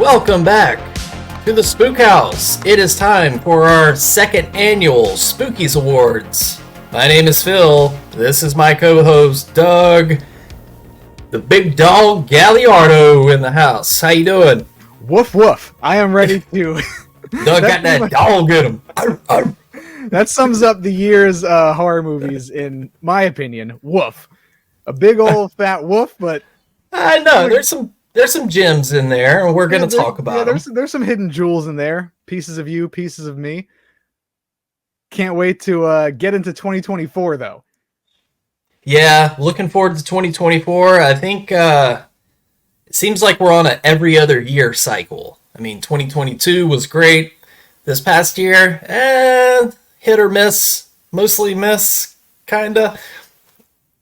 Welcome back to the Spook House. It is time for our second annual Spookies Awards. My name is Phil. This is my co-host Doug, the big dog Galliardo in the house. How you doing? Woof woof. I am ready to. Doug got that dog in him. That sums up the year's horror movies, in my opinion. Woof. A big old fat woof, but I know there's some gems in there, and we're going to talk about them. There's some hidden jewels in there. Pieces of you, pieces of me. Can't wait to get into 2024, though. Yeah, looking forward to 2024. I think it seems like we're on an every other year cycle. I mean, 2022 was great. This past year, hit or miss. Mostly miss, kinda.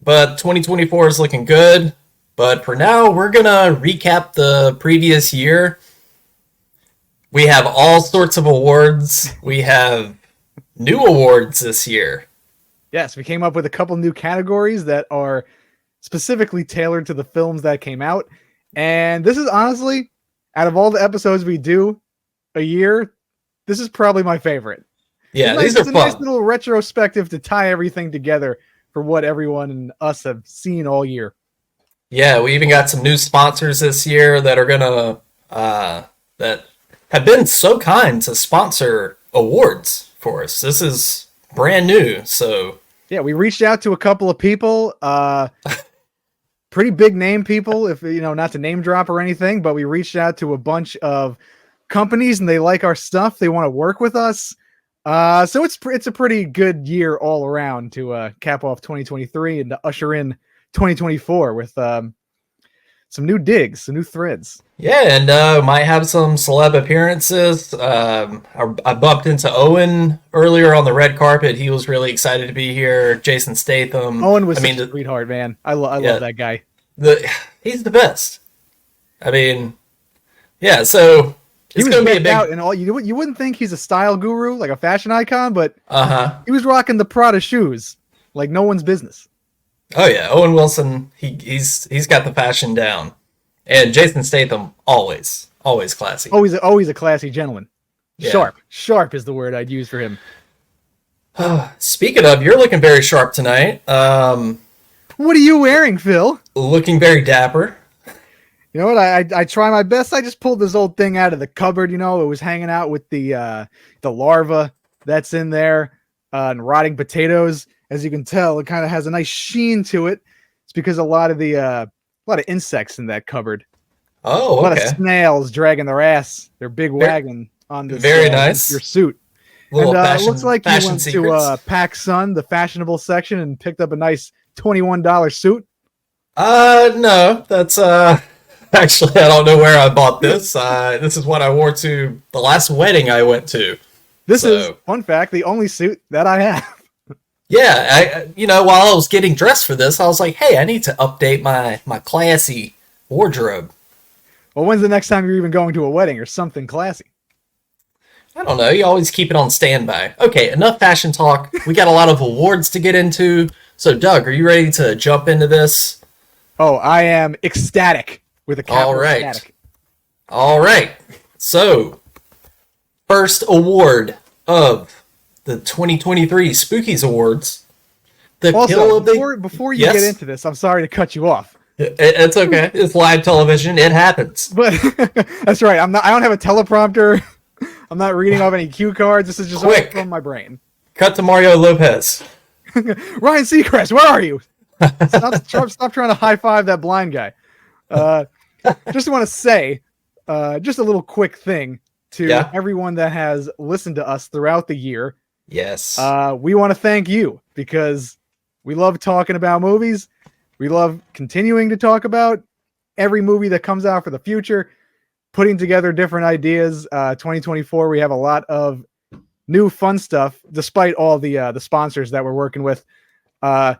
But 2024 is looking good. But for now, we're going to recap the previous year. We have all sorts of awards. We have new awards this year. Yes, we came up with a couple new categories that are specifically tailored to the films that came out. And this is honestly, out of all the episodes we do a year, this is probably my favorite. Yeah, these are fun. It's a nice little retrospective to tie everything together for what everyone and us have seen all year. Yeah, we even got some new sponsors this year that are gonna that have been so kind to sponsor awards for us. This is brand new, so yeah, we reached out to a couple of people, pretty big name people, if you know, not to name drop or anything, but we reached out to a bunch of companies and they like our stuff. They want to work with us. So it's a pretty good year all around to cap off 2023 and to usher in 2024 with some new digs, some new threads. Yeah, and might have some celeb appearances. I bumped into Owen earlier on the red carpet. He was really excited to be here. Jason Statham. Owen was such a sweetheart, man. I love that guy. He's the best. I mean, yeah. So it's going to be a big out and all. You wouldn't think he's a style guru, like a fashion icon, but he was rocking the Prada shoes like no one's business. Oh yeah, Owen Wilson, he's got the fashion down, and Jason Statham always classy. Always a classy gentleman. Yeah. Sharp is the word I'd use for him. Speaking of, you're looking very sharp tonight. What are you wearing, Phil? Looking very dapper. You know what? I try my best. I just pulled this old thing out of the cupboard. You know, it was hanging out with the larva that's in there and rotting potatoes. As you can tell, it kind of has a nice sheen to it. It's because a lot of insects in that cupboard. Oh, okay. A lot of snails dragging their big wagon on this. Very nice. Your suit. And looks like you went to PacSun, the fashionable section, and picked up a nice $21 suit. No, that's actually, I don't know where I bought this. This is what I wore to the last wedding I went to. This is, fun fact, the only suit that I have. Yeah, while I was getting dressed for this, I was like, hey, I need to update my classy wardrobe. Well, when's the next time you're even going to a wedding or something classy? I don't know. You always keep it on standby. Okay, enough fashion talk. We got a lot of awards to get into. So, Doug, are you ready to jump into this? Oh, I am ecstatic with a capital ecstatic. All right. So, first award of the 2023 Spookies Awards. Before you get into this, I'm sorry to cut you off. It's okay. It's live television. It happens. But that's right. I don't have a teleprompter. I'm not reading off any cue cards. This is just all from my brain. Cut to Mario Lopez. Ryan Seacrest, where are you? Stop trying to high five that blind guy. Just want to say, just a little quick thing to everyone that has listened to us throughout the year. Yes. We want to thank you because we love talking about movies. We love continuing to talk about every movie that comes out for the future, putting together different ideas. 2024, we have a lot of new fun stuff, despite all the sponsors that we're working with. A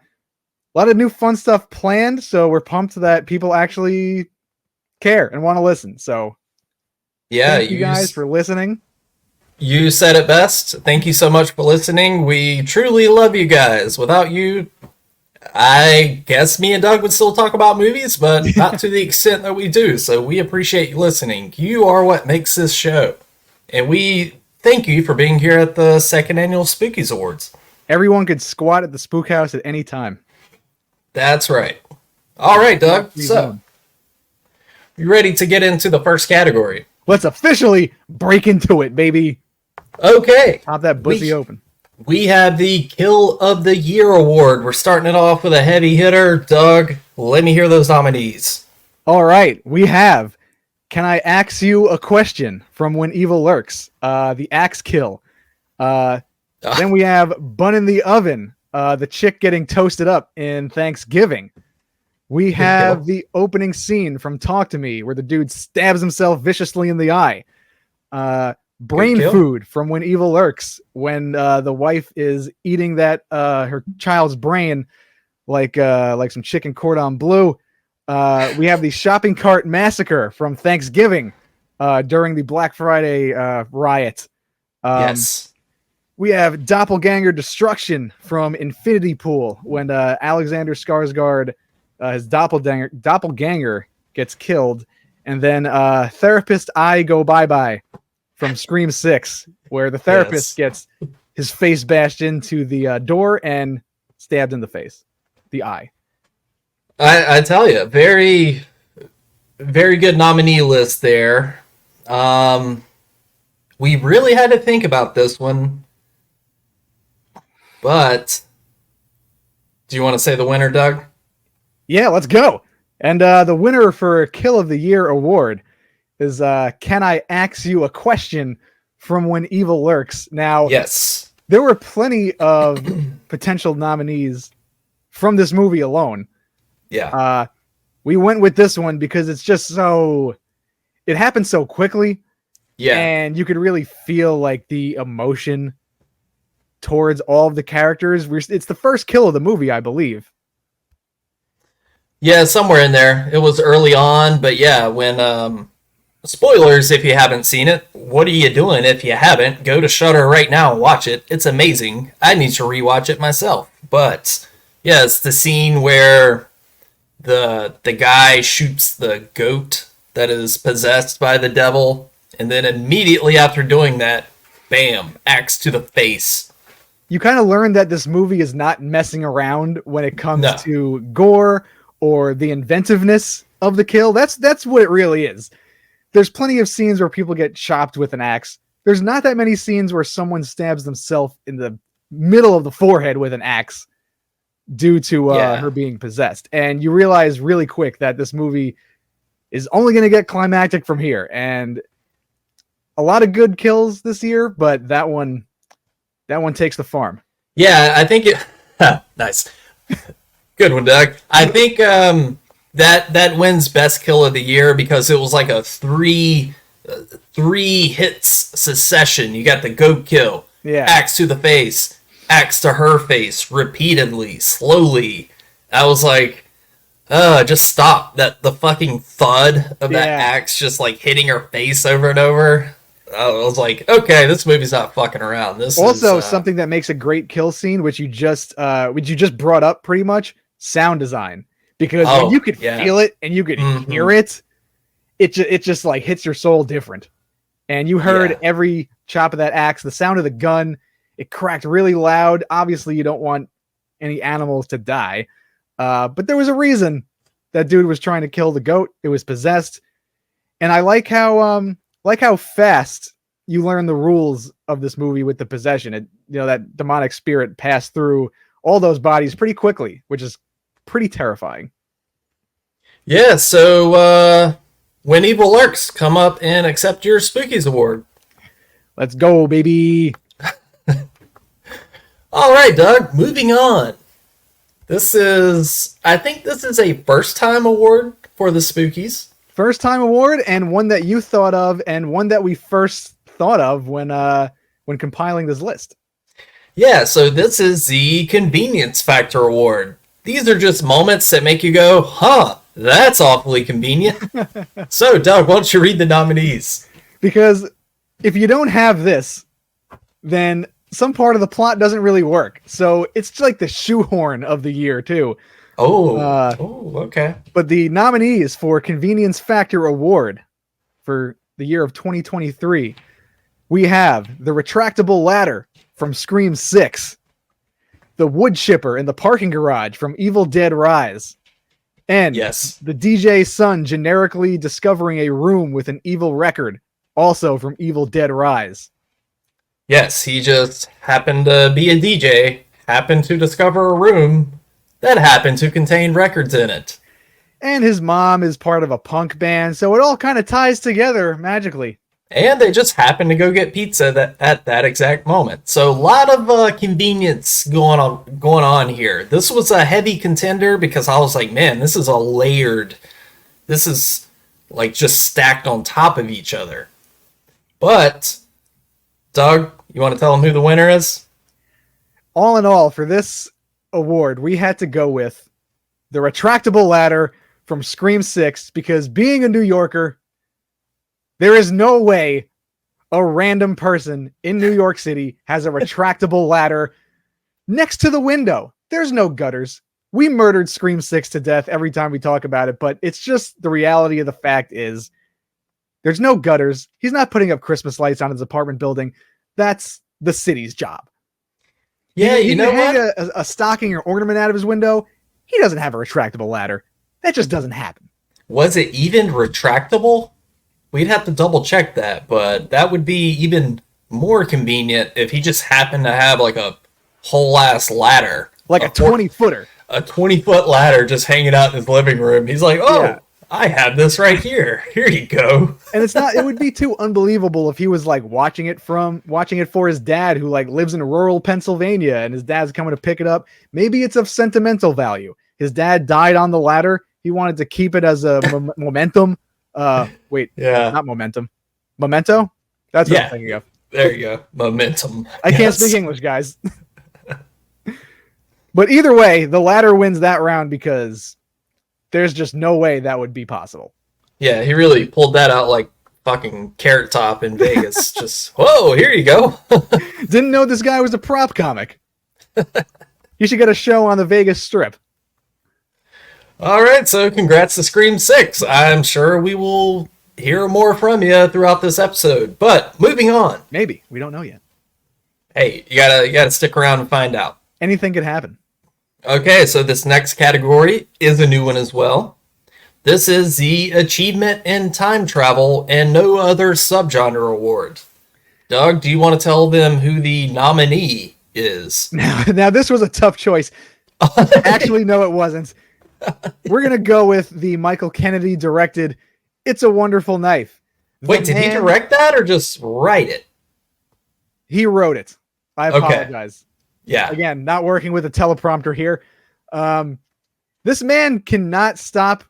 lot of new fun stuff planned, so we're pumped that people actually care and want to listen. So thank you guys for listening. You said it best. Thank you so much for listening. We truly love you guys. Without you, I guess me and Doug would still talk about movies, but not to the extent that we do. So we appreciate you listening. You are what makes this show. And we thank you for being here at the second annual Spookies Awards. Everyone could squat at the Spook House at any time. That's right. All right, Doug. So, you ready to get into the first category? Let's officially break into it, baby. Okay. Pop that pussy open. We have the Kill of the Year award. We're starting it off with a heavy hitter. Doug, let me hear those nominees. All right. We have Can I Axe You a Question from When Evil Lurks? The Axe Kill. Then we have Bun in the Oven. The chick getting toasted up in Thanksgiving. We have the opening scene from Talk to Me where the dude stabs himself viciously in the eye. Brain Food from When Evil Lurks, when the wife is eating that her child's brain like some chicken cordon bleu. We have the Shopping Cart Massacre from Thanksgiving during the Black Friday riot. Yes. We have Doppelganger Destruction from Infinity Pool when Alexander Skarsgård, his doppelganger gets killed. And then Therapist I Go Bye-Bye from Scream 6, where the therapist gets his face bashed into the door and stabbed in the face, the eye. I tell you, very, very good nominee list there. We really had to think about this one, but do you want to say the winner, Doug? Yeah, let's go. And the winner for Kill of the Year award is Can I Axe You a Question from When Evil Lurks? Now, yes, there were plenty of potential nominees from this movie alone. Yeah. We went with this one because it's just it happened so quickly. Yeah. And you could really feel like the emotion towards all of the characters. It's the first kill of the movie, I believe. Yeah, somewhere in there. It was early on, but yeah, when spoilers if you haven't seen it. What are you doing if you haven't? Go to Shudder right now and watch it. It's amazing. I need to rewatch it myself. But yeah, it's the scene where the guy shoots the goat that is possessed by the devil, and then immediately after doing that, bam, axe to the face. You kind of learn that this movie is not messing around when it comes to gore or the inventiveness of the kill. That's what it really is. There's plenty of scenes where people get chopped with an axe. There's not that many scenes where someone stabs themselves in the middle of the forehead with an axe due to her being possessed. And you realize really quick that this movie is only going to get climactic from here. And a lot of good kills this year, but that one takes the farm. Yeah, I think it... nice. Good one, Doug. I think that wins best kill of the year because it was like a three hits succession. You got the goat kill, axe to the face, axe to her face, repeatedly, slowly. I was like, just stop. The fucking thud of that axe just like hitting her face over and over. I was like, okay, this movie's not fucking around. This also is something that makes a great kill scene, which you just brought up pretty much. Sound design, because when you could feel it and you could hear it, it just like hits your soul different. And you heard every chop of that axe, the sound of the gun, it cracked really loud. Obviously, you don't want any animals to die, but there was a reason that dude was trying to kill the goat. It was possessed, and I like how fast you learn the rules of this movie with the possession. That demonic spirit passed through all those bodies pretty quickly, which is pretty terrifying. Yeah, so When Evil Lurks, come up and accept your Spookies Award. Let's go, baby. All right, Doug, moving on. I think this is a first-time award for the Spookies. First-time award, and one that you thought of, and one that we first thought of when compiling this list. Yeah, so this is the Convenience Factor Award. These are just moments that make you go, huh, that's awfully convenient. So, Doug, why don't you read the nominees? Because if you don't have this, then some part of the plot doesn't really work. So it's like the shoehorn of the year too. Okay. But the nominees for Convenience Factor Award for the year of 2023, we have the retractable ladder from Scream 6, the wood chipper in the parking garage from Evil Dead Rise, and the DJ's son generically discovering a room with an evil record, also from Evil Dead Rise. Yes, he just happened to be a DJ, happened to discover a room that happened to contain records in it. And his mom is part of a punk band, so it all kind of ties together magically. And they just happened to go get pizza at that exact moment. So a lot of convenience going on here. This was a heavy contender because I was like, man, this is this is like just stacked on top of each other. But, Doug, you want to tell them who the winner is? All in all, for this award, we had to go with the retractable ladder from Scream 6 because being a New Yorker, there is no way a random person in New York City has a retractable ladder next to the window. There's no gutters. We murdered Scream 6 to death every time we talk about it, but it's just the reality of the fact is there's no gutters. He's not putting up Christmas lights on his apartment building. That's the city's job. Yeah, you know what? Hang a stocking or ornament out of his window. He doesn't have a retractable ladder. That just doesn't happen. Was it even retractable? We'd have to double check that, but that would be even more convenient if he just happened to have like a whole ass ladder. Like a 20-footer. A 20-foot ladder just hanging out in his living room. He's like, oh, yeah. I have this right here. Here you go. And it would be too unbelievable if he was like watching it for his dad who like lives in rural Pennsylvania and his dad's coming to pick it up. Maybe it's of sentimental value. His dad died on the ladder. He wanted to keep it as a momentum. Not momentum. Memento? That's what I'm thinking of. There you go. Momentum. I can't speak English, guys. But either way, the ladder wins that round because there's just no way that would be possible. Yeah, he really pulled that out like fucking Carrot Top in Vegas. Just, whoa, here you go. Didn't know this guy was a prop comic. You should get a show on the Vegas Strip. All right, so congrats to Scream 6. I'm sure we will hear more from you throughout this episode. But moving on. Maybe. We don't know yet. Hey, you gotta stick around and find out. Anything could happen. Okay, so this next category is a new one as well. This is the Achievement in Time Travel and No Other Subgenre Award. Doug, do you want to tell them who the nominee is? Now this was a tough choice. Actually, no, it wasn't. We're going to go with the Michael Kennedy directed It's a Wonderful Knife. Wait, did he direct that or just write it? He wrote it. I apologize. Yeah. Again, not working with a teleprompter here. This man cannot stop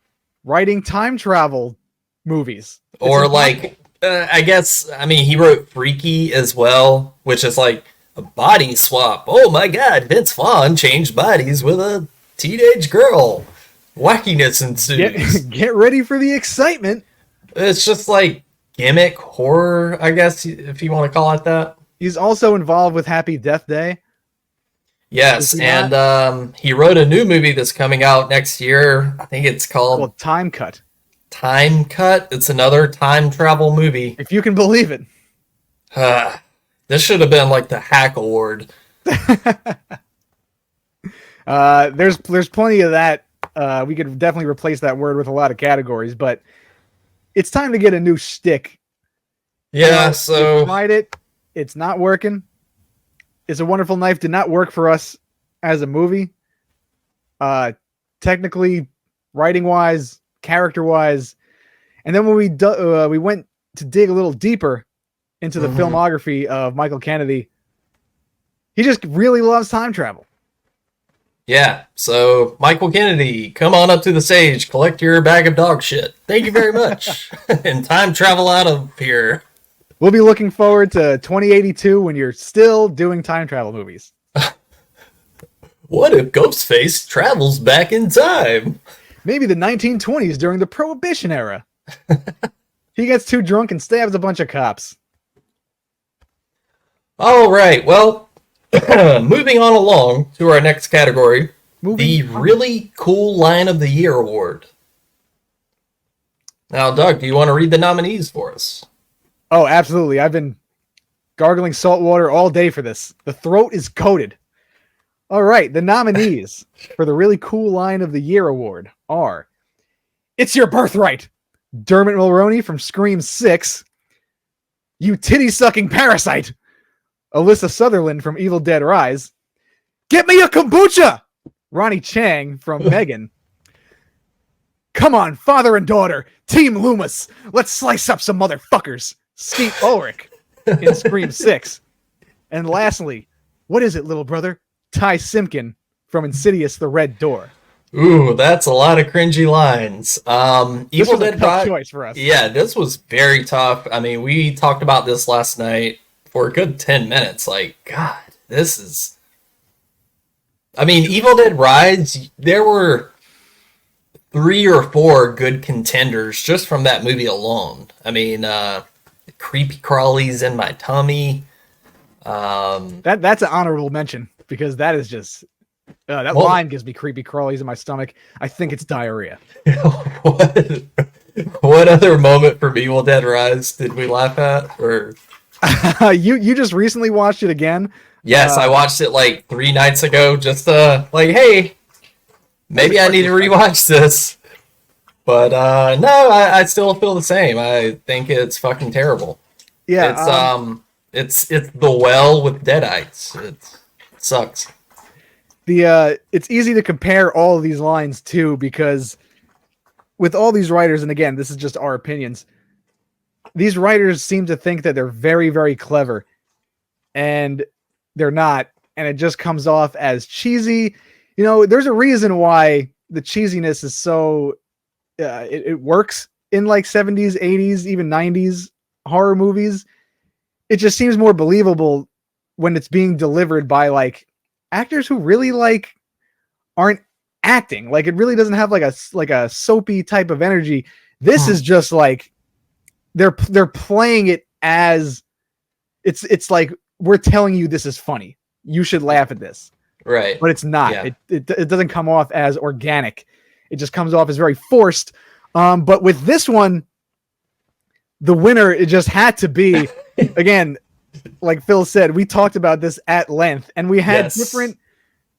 writing time travel movies. Or like, I guess, I mean, he wrote Freaky as well, which is like a body swap. Oh my God, Vince Vaughn changed bodies with a teenage girl. Wackiness ensues. Get ready for the excitement. It's just like gimmick horror, I guess, if you want to call it that. He's also involved with Happy Death Day. Yes, and he wrote a new movie that's coming out next year. I think it's called Time Cut. Time Cut. It's another time travel movie. If you can believe it. This should have been like the Hack Award. There's plenty of that. We could definitely replace that word with a lot of categories, but it's time to get a new shtick. Yeah, so we tried it. It's not working. It's a Wonderful Knife did not work for us as a movie. Technically, writing-wise, character-wise. And then when we went to dig a little deeper into the filmography of Michael Kennedy, he just really loves time travel. Yeah, so Michael Kennedy, come on up to the stage, collect your bag of dog shit. Thank you very much. And time travel out of here. We'll be looking forward to 2082 when you're still doing time travel movies. What if Ghostface travels back in time? Maybe the 1920s during the Prohibition era. He gets too drunk and stabs a bunch of cops. All right, well, Moving on along to our next category, the Moving on. Really Cool Line of the Year award. Now, Doug, do you want to read the nominees for us? Oh, absolutely. I've been gargling salt water all day for this. The throat is coated. All right, the nominees for the Really Cool Line of the Year award are It's Your Birthright, Dermot Mulroney from Scream 6, You Titty-Sucking Parasite, Alyssa Sutherland from Evil Dead Rise, Get Me a Kombucha, Ronnie Chang from Megan, Come on, father and daughter, Team Loomis, let's slice up some motherfuckers, Steve Ulrich in Scream 6, and lastly, What Is It, Little Brother? Ty Simpkin from Insidious: The Red Door. Ooh, that's a lot of cringy lines. This Evil was a Dead tough Rise. choice for us. Yeah, this was very tough. I mean, we talked about this last night for a good 10 minutes. Like, God, this is. I mean, Evil Dead Rise, there were 3 or 4 good contenders just from that movie alone. I mean, Creepy Crawlies in My Tummy. That's an honorable mention because that is just that line gives me creepy crawlies in my stomach. I think it's diarrhea. What other moment from Evil Dead Rise did we laugh at? Or you just recently watched it again? yes, I watched it like 3 nights ago. Just like, hey, maybe I need to rewatch this. But no, I still feel the same. I think it's fucking terrible. Yeah, it's the well with deadites. It sucks. It's easy to compare all of these lines too because with all these writers, and again, this is just our opinions. These writers seem to think that they're very, very clever, and they're not, and it just comes off as cheesy. You know, there's a reason why the cheesiness is so it works in like 70s, 80s, even 90s horror movies. It just seems more believable when it's being delivered by like actors who really like aren't acting. Like it really doesn't have like a soapy type of energy. This is just like they're playing it as it's like we're telling you this is funny. You should laugh at this. Right. But it's not. Yeah. It doesn't come off as organic. It just comes off as very forced. But with this one, the winner, it just had to be, again, like Phil said, we talked about this at length, and we had different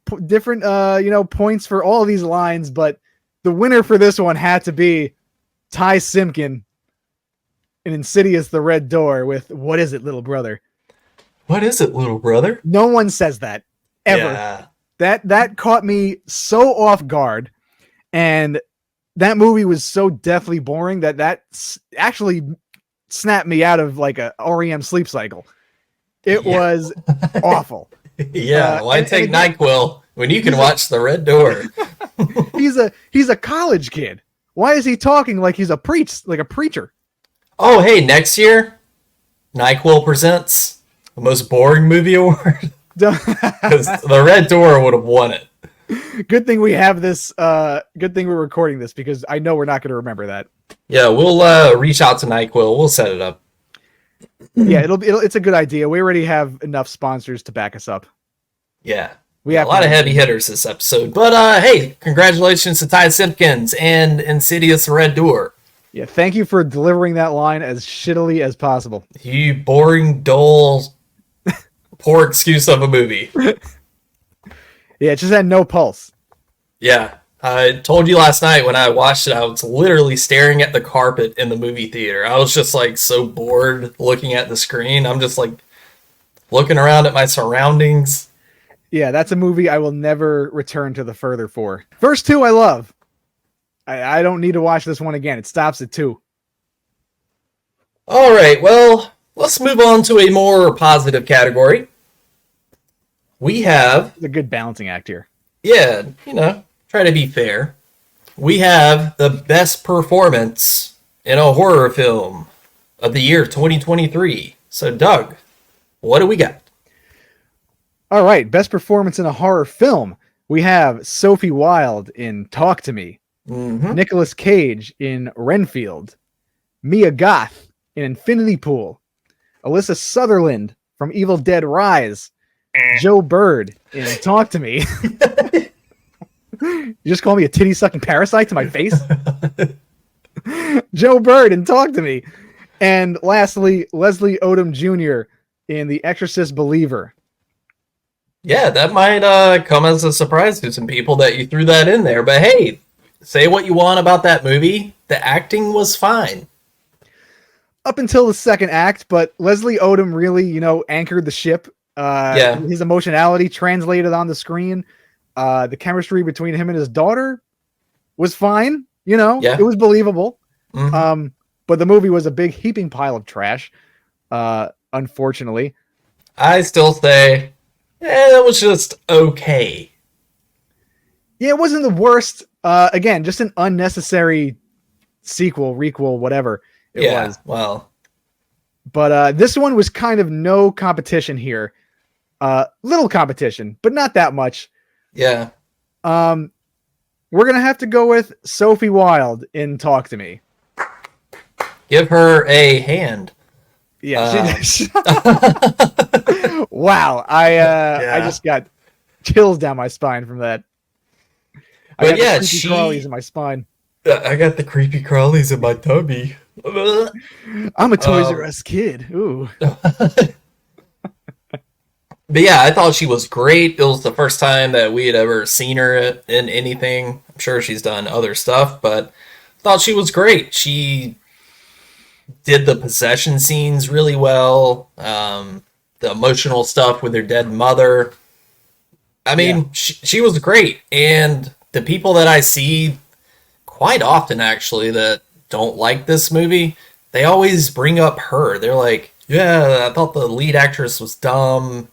points for all of these lines, but the winner for this one had to be Ty Simpkin in Insidious: The Red Door with What Is It, Little Brother? What is it, little brother? No one says that ever. Yeah. That caught me so off guard, and that movie was so deathly boring that actually snapped me out of like a REM sleep cycle. It was awful. Yeah, why take NyQuil when you can watch The Red Door? He's a college kid. Why is he talking like he's a preacher? Oh, hey, next year, NyQuil presents the most boring movie award. Because The Red Door would have won it. Good thing we have this. Good thing we're recording this because I know we're not going to remember that. Yeah, we'll reach out to NyQuil. We'll set it up. Yeah, it's a good idea. We already have enough sponsors to back us up. Yeah. We have a lot of heavy hitters this episode. But hey, congratulations to Ty Simpkins and Insidious: The Red Door. Yeah, thank you for delivering that line as shittily as possible. You boring, dull, poor excuse of a movie. Yeah, it just had no pulse. Yeah. I told you last night when I watched it, I was literally staring at the carpet in the movie theater. I was just like so bored looking at the screen. I'm just like looking around at my surroundings. Yeah, that's a movie I will never return to the further for. First 2 I love. I don't need to watch this one again. It stops at 2. All right, well, let's move on to a more positive category. We have... It's a good balancing act here. Yeah, try to be fair. We have the best performance in a horror film of the year 2023. So, Doug, what do we got? All right, best performance in a horror film. We have Sophie Wilde in Talk to Me, Nicolas Cage in Renfield, Mia Goth in Infinity Pool, Alyssa Sutherland from Evil Dead Rise, Joe Bird in Talk to Me. You just call me a titty sucking parasite to my face? Joe Bird in Talk to Me. And lastly, Leslie Odom Jr. in The Exorcist Believer. Yeah, that might come as a surprise to some people that you threw that in there. But hey, say what you want about that movie. The acting was fine. Up until the second act, but Leslie Odom really, anchored the ship. His emotionality translated on the screen. The chemistry between him and his daughter was fine. It was believable. Mm-hmm. But the movie was a big heaping pile of trash. Unfortunately, I still say, it was just okay. Yeah, it wasn't the worst. Again, just an unnecessary sequel, requel, whatever it was. Well, but this one was kind of no competition here. Little competition, but not that much. Yeah. We're gonna have to go with Sophie Wilde in Talk to Me. Give her a hand. Yeah. Wow. I just got chills down my spine from that. I got the creepy crawlies in my spine. I got the creepy crawlies in my tummy. I'm a Toys R Us kid. Ooh. But yeah, I thought she was great. It was the first time that we had ever seen her in anything. I'm sure she's done other stuff, but I thought she was great. She did the possession scenes really well. The emotional stuff with her dead mother. I mean, she was great. And the people that I see quite often, actually, that don't like this movie, they always bring up her. They're like, yeah, I thought the lead actress was dumb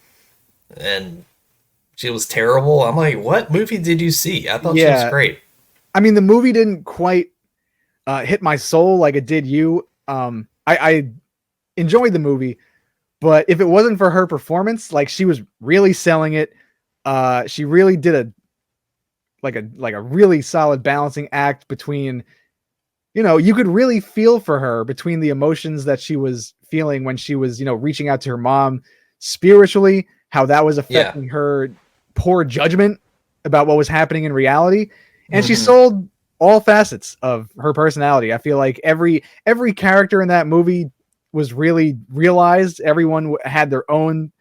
and she was terrible. I'm like, what movie did you see? I thought she was great. I mean, the movie didn't quite hit my soul like it did you. I enjoyed the movie, but if it wasn't for her performance, like, she was really selling it. She really did a really solid balancing act between, you could really feel for her between the emotions that she was feeling when she was, reaching out to her mom spiritually, how that was affecting her poor judgment about what was happening in reality. And she sold all facets of her personality. I feel like every character in that movie was really realized. Everyone had their own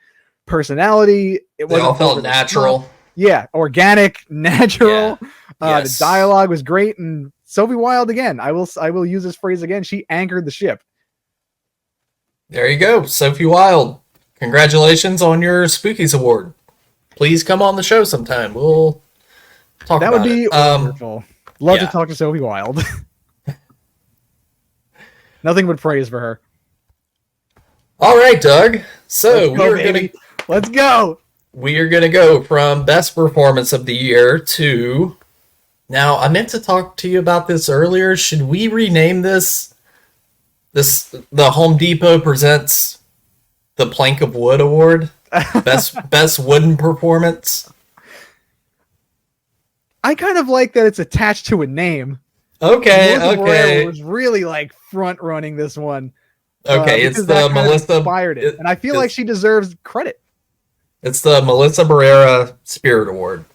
personality. They all felt natural. Yeah, organic, natural. The dialogue was great, and Sophie Wilde, again, I will use this phrase again, she anchored the ship. There you go, Sophie Wilde. Congratulations on your Spookies Award. Please come on the show sometime. We'll talk about it. That would be wonderful. Love to talk to Sophie Wilde. Nothing but praise for her. All right, Doug. So let's go. We are gonna go from best performance of the year to. Now, I meant to talk to you about this earlier. Should we rename this? The Home Depot presents the Plank of Wood Award. Best wooden performance. I kind of like that it's attached to a name. Okay. Melissa was really like front running this one. Okay, it's the Melissa inspired it, and I feel like she deserves credit. It's the Melissa Barrera Spirit Award.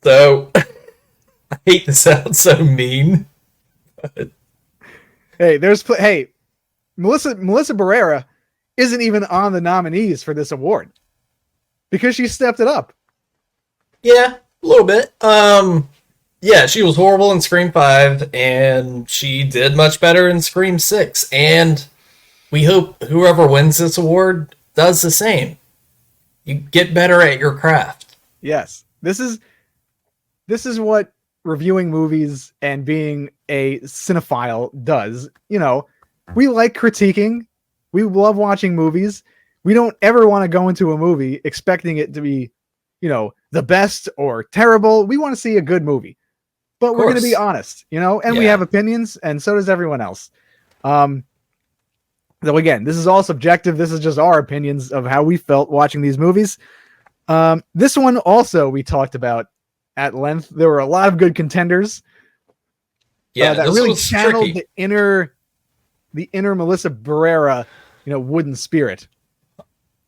So I hate to sound so mean. But... Hey, Melissa Barrera isn't even on the nominees for this award because she stepped it up. Yeah, a little bit. Yeah, she was horrible in Scream 5, and she did much better in Scream 6. And we hope whoever wins this award does the same. You get better at your craft. Yes. This is what reviewing movies and being a cinephile does. We like critiquing. We love watching movies. We don't ever want to go into a movie expecting it to be, the best or terrible. We want to see a good movie. But we're going to be honest, and we have opinions, and so does everyone else. So again, this is all subjective. This is just our opinions of how we felt watching these movies. This one also we talked about at length. There were a lot of good contenders. Yeah, that really channeled the inner Melissa Barrera, wooden spirit.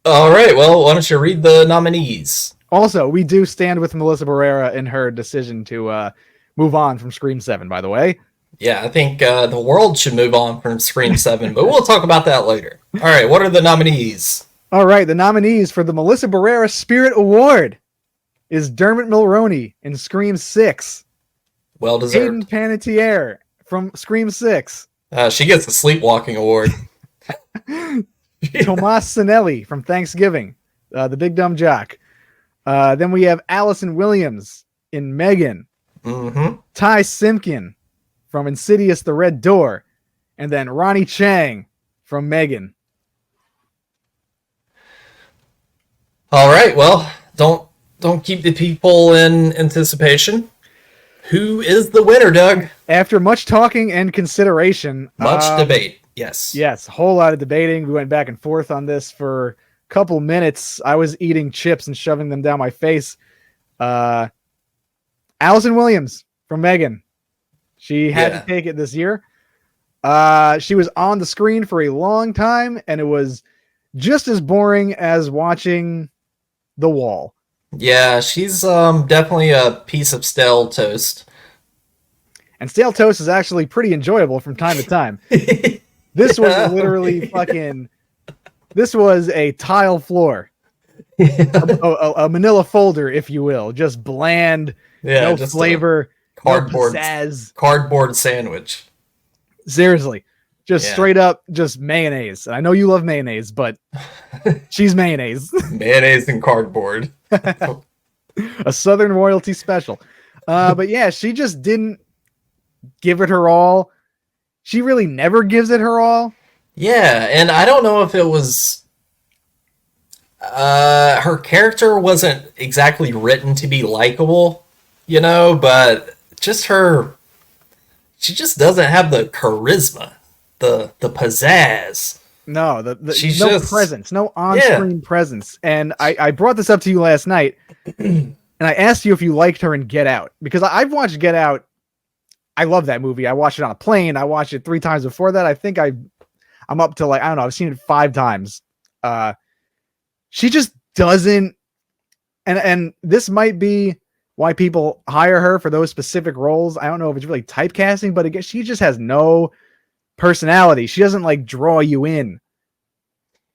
All right, well, why don't you read the nominees? Also, we do stand with Melissa Barrera in her decision to move on from Scream 7, by the way. Yeah, I think the world should move on from Scream 7, but we'll talk about that later. All right, what are the nominees? All right, the nominees for the Melissa Barrera Spirit Award is Dermot Mulroney in Scream 6. Well Hayden deserved. Panettiere from Scream 6. She gets the Sleepwalking Award. Tomas Sinelli from Thanksgiving, the Big Dumb Jock. Then we have Allison Williams in Megan. Mm-hmm. Ty Simpkin from Insidious The Red Door. And then Ronnie Chang from Megan. All right, well, don't keep the people in anticipation. Who is the winner, Doug? After much talking and consideration. Much debate, yes. Yes, a whole lot of debating. We went back and forth on this for a couple minutes. I was eating chips and shoving them down my face. Allison Williams from Megan. She had to take it this year. She was on the screen for a long time, and it was just as boring as watching The Wall. Yeah, she's definitely a piece of stale toast. And stale toast is actually pretty enjoyable from time to time. This was literally fucking... This was a tile floor. A manila folder, if you will. Just bland, no just flavor, cardboard, no pizzazz. cardboard sandwich. Seriously. Just straight up, just mayonnaise. I know you love mayonnaise, but she's mayonnaise. Mayonnaise and cardboard. A Southern royalty special. But yeah, she just didn't give it her all. She really never gives it her all. Yeah, and I don't know if it was... her character wasn't exactly written to be likable, but just her... She just doesn't have the charisma, the pizzazz. No, She's no just, presence, no on-screen presence. And I brought this up to you last night, and I asked you if you liked her in Get Out, because I've watched Get Out. I love that movie. I watched it on a plane. I watched it 3 times before that. I think I'm up to I don't know. I've seen it 5 times. She just doesn't, and this might be why people hire her for those specific roles. I don't know if it's really typecasting, but again, she just has no personality. She doesn't draw you in.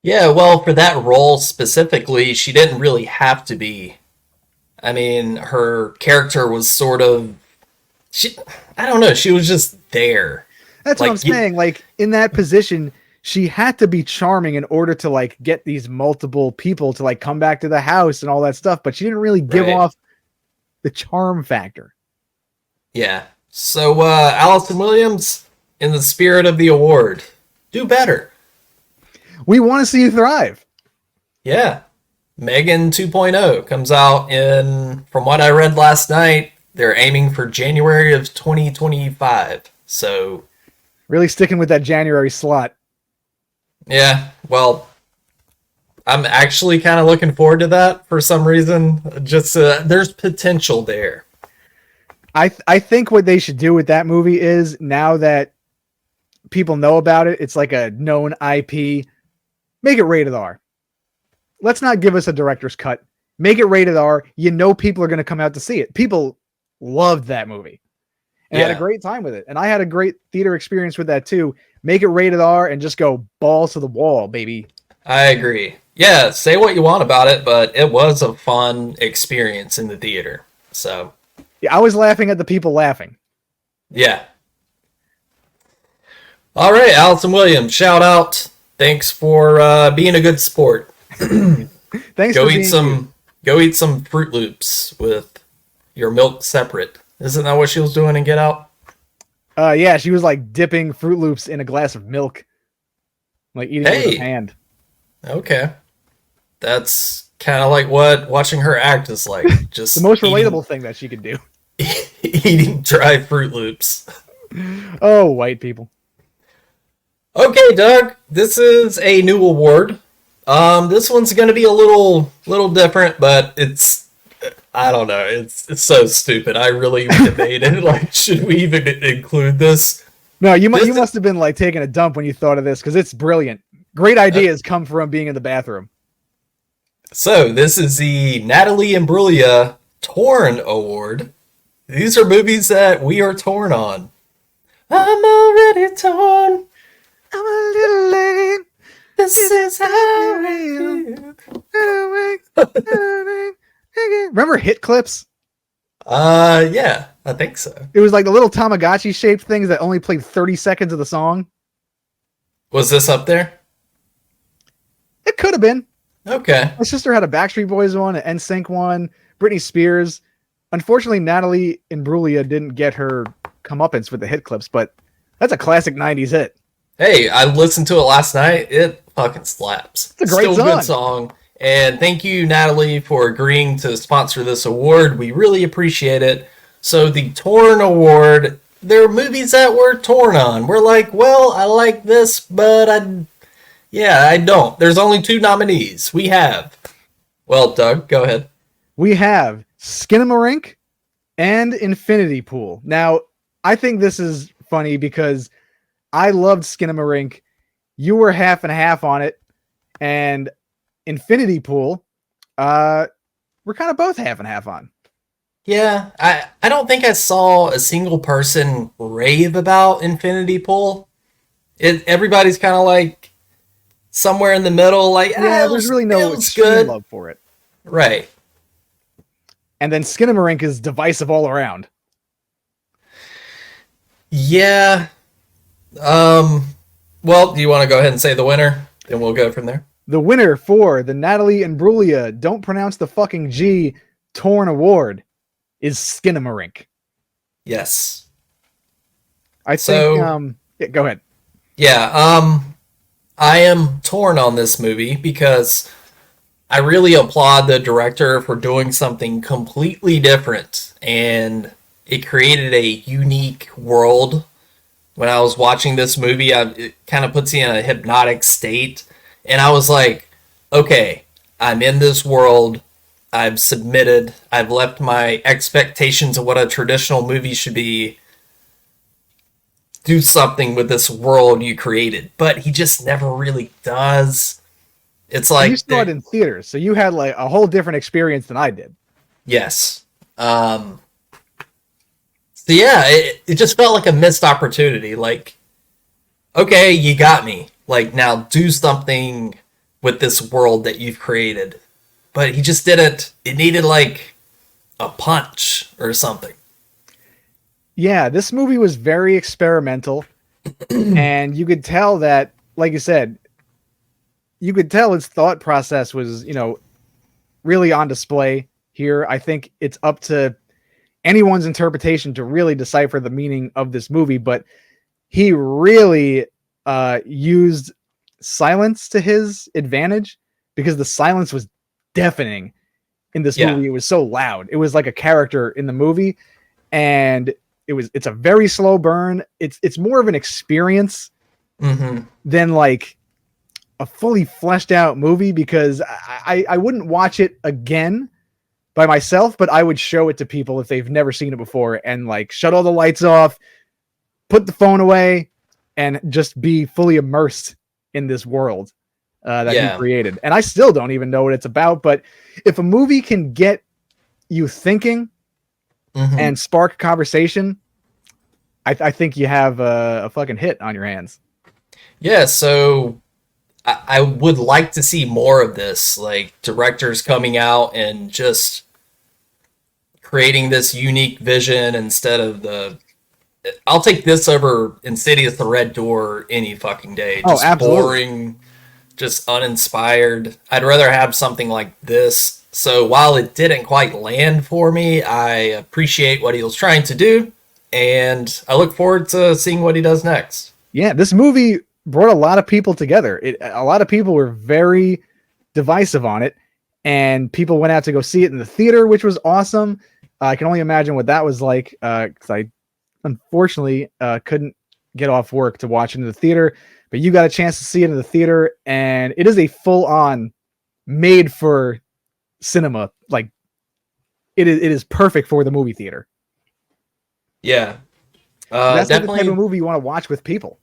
Yeah, well, for that role specifically, she didn't really have to be. I mean, her character was sort of... I don't know, she was just there. That's what I'm saying. In that position, she had to be charming in order to get these multiple people to come back to the house and all that stuff, but she didn't really give off the charm factor. Yeah. So, Allison Williams, in the spirit of the award, do better. We want to see you thrive. Yeah. Megan 2.0 comes out from what I read last night, they're aiming for January of 2025. So... Really sticking with that January slot. Yeah, well, I'm actually kind of looking forward to that for some reason. Just there's potential there. I think what they should do with that movie is, now that people know about it, it's like a known IP, make it rated R. Let's not give us a director's cut. Make it rated R. People are going to come out to see it. People loved that movie and had a great time with it. And I had a great theater experience with that too. Make it rated R and just go balls to the wall, baby. I agree. Yeah, say what you want about it, but it was a fun experience in the theater. So, yeah, I was laughing at the people laughing. Yeah. All right, Allison Williams, shout out. Thanks for being a good sport. Thanks. Go eat some Fruit Loops with your milk separate. Isn't that what she was doing in Get Out? Yeah, she was dipping Fruit Loops in a glass of milk, eating it with her hand. Okay, that's kind of like what watching her act is like. Just the most relatable thing that she could do. Eating dry Fruit Loops. Oh, white people. Okay, Doug, this is a new award. This one's going to be a little different, but I don't know. It's so stupid. I really debated, should we even include this? No, you must have been taking a dump when you thought of this, because it's brilliant. Great ideas come from being in the bathroom. So this is the Natalie Imbruglia Torn Award. These are movies that we are torn on. I'm already torn. I'm a little late. This is how I feel. Remember hit clips? Yeah, I think so. It was like the little Tamagotchi shaped things that only played 30 seconds of the song. Was this up there? It could have been. Okay. My sister had a Backstreet Boys one, an NSYNC one, Britney Spears. Unfortunately, Natalie Imbruglia didn't get her comeuppance with the hit clips, but that's a classic 90s hit. Hey, I listened to it last night. It fucking slaps. It's a great Still good song. And thank you, Natalie, for agreeing to sponsor this award. We really appreciate it. So the Torn Award, there are movies that we're torn on. We're like, well, I like this, but I don't. There's only 2 nominees. We have. Well, Doug, go ahead. We have Skinamarink and Infinity Pool. Now, I think this is funny because I loved Skinamarink. You were half and half on it. And Infinity Pool, we're kind of both half and half on. Yeah, I don't think I saw a single person rave about Infinity Pool. Everybody's kind of like somewhere in the middle, like, there's really no extreme love for it. Right. And then Skinamarink is divisive all around. Yeah. Well, do you want to go ahead and say the winner? Then we'll go from there. The winner for the Natalie Imbruglia Don't Pronounce the Fucking G Torn Award is Skinamarink. Yes. I think, go ahead. Yeah, I am torn on this movie because I really applaud the director for doing something completely different, and it created a unique world. When I was watching this movie, it kind of puts you in a hypnotic state, and I was like, okay, I'm in this world, I've submitted, I've left my expectations of what a traditional movie should be, do something with this world you created. But he just never really does. It's like you saw it in theaters, so you had like a whole different experience than I did. Yes. So yeah, it just felt like a missed opportunity. Like, okay, you got me. Like, now do something with this world that you've created. But he just didn't. It needed like a punch or something. Yeah, this movie was very experimental, and you could tell that, like you said, you could tell its thought process was, really on display here. I think it's up to anyone's interpretation to really decipher the meaning of this movie, but he really used silence to his advantage because the silence was deafening in this movie. It was so loud. It was like a character in the movie, and it's a very slow burn. It's more of an experience than like a fully fleshed out movie, because I wouldn't watch it again by myself, but I would show it to people if they've never seen it before, and like shut all the lights off, put the phone away, and just be fully immersed in this world that he created. And I still don't even know what it's about, but if a movie can get you thinking and spark conversation, I think you have a fucking hit on your hands. Yeah, so I would like to see more of this, like directors coming out and just creating this unique vision instead of I'll take this over Insidious the Red Door any fucking day. Just absolutely. Boring, just uninspired. I'd rather have something like this. So while it didn't quite land for me, I appreciate what he was trying to do, and I look forward to seeing what he does next. Yeah, this movie brought a lot of people together. A lot of people were very divisive on it, and people went out to go see it in the theater, which was awesome. I can only imagine what that was like, because I unfortunately couldn't get off work to watch it in the theater, but you got a chance to see it in the theater, and it is a full-on made for cinema. Like, it is perfect for the movie theater. Yeah. That's definitely the type of movie you want to watch with people.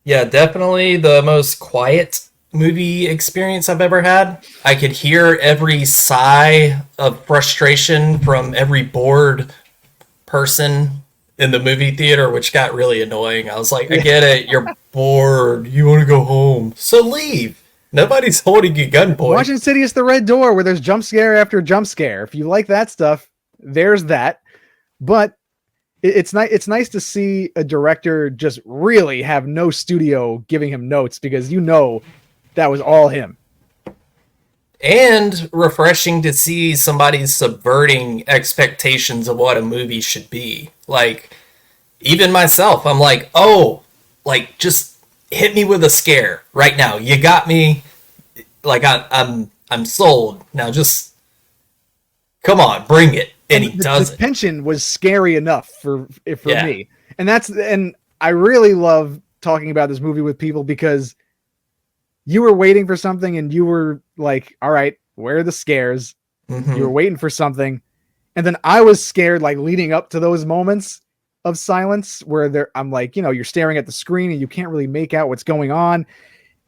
Yeah, definitely the most quiet movie experience I've ever had. I could hear every sigh of frustration from every bored person in the movie theater, which got really annoying. I was like, I get it, you're bored, you want to go home, so leave. Nobody's holding you gunpoint. Watch Insidious: The Red Door, where there's jump scare after jump scare. If you like that stuff, there's that. But it's nice. It's nice to see a director just really have no studio giving him notes, because you know that was all him. And refreshing to see somebody subverting expectations of what a movie should be. Like, even myself, I'm like, oh, like, just hit me with a scare right now. You got me. Like, I'm sold. Now just come on, bring it. And he does the it. Tension was scary enough for me. And I really love talking about this movie with people, because you were waiting for something and you were like, all right, where are the scares? Mm-hmm. You were waiting for something. And then I was scared, like, leading up to those moments of silence where I'm like, you're staring at the screen and you can't really make out what's going on.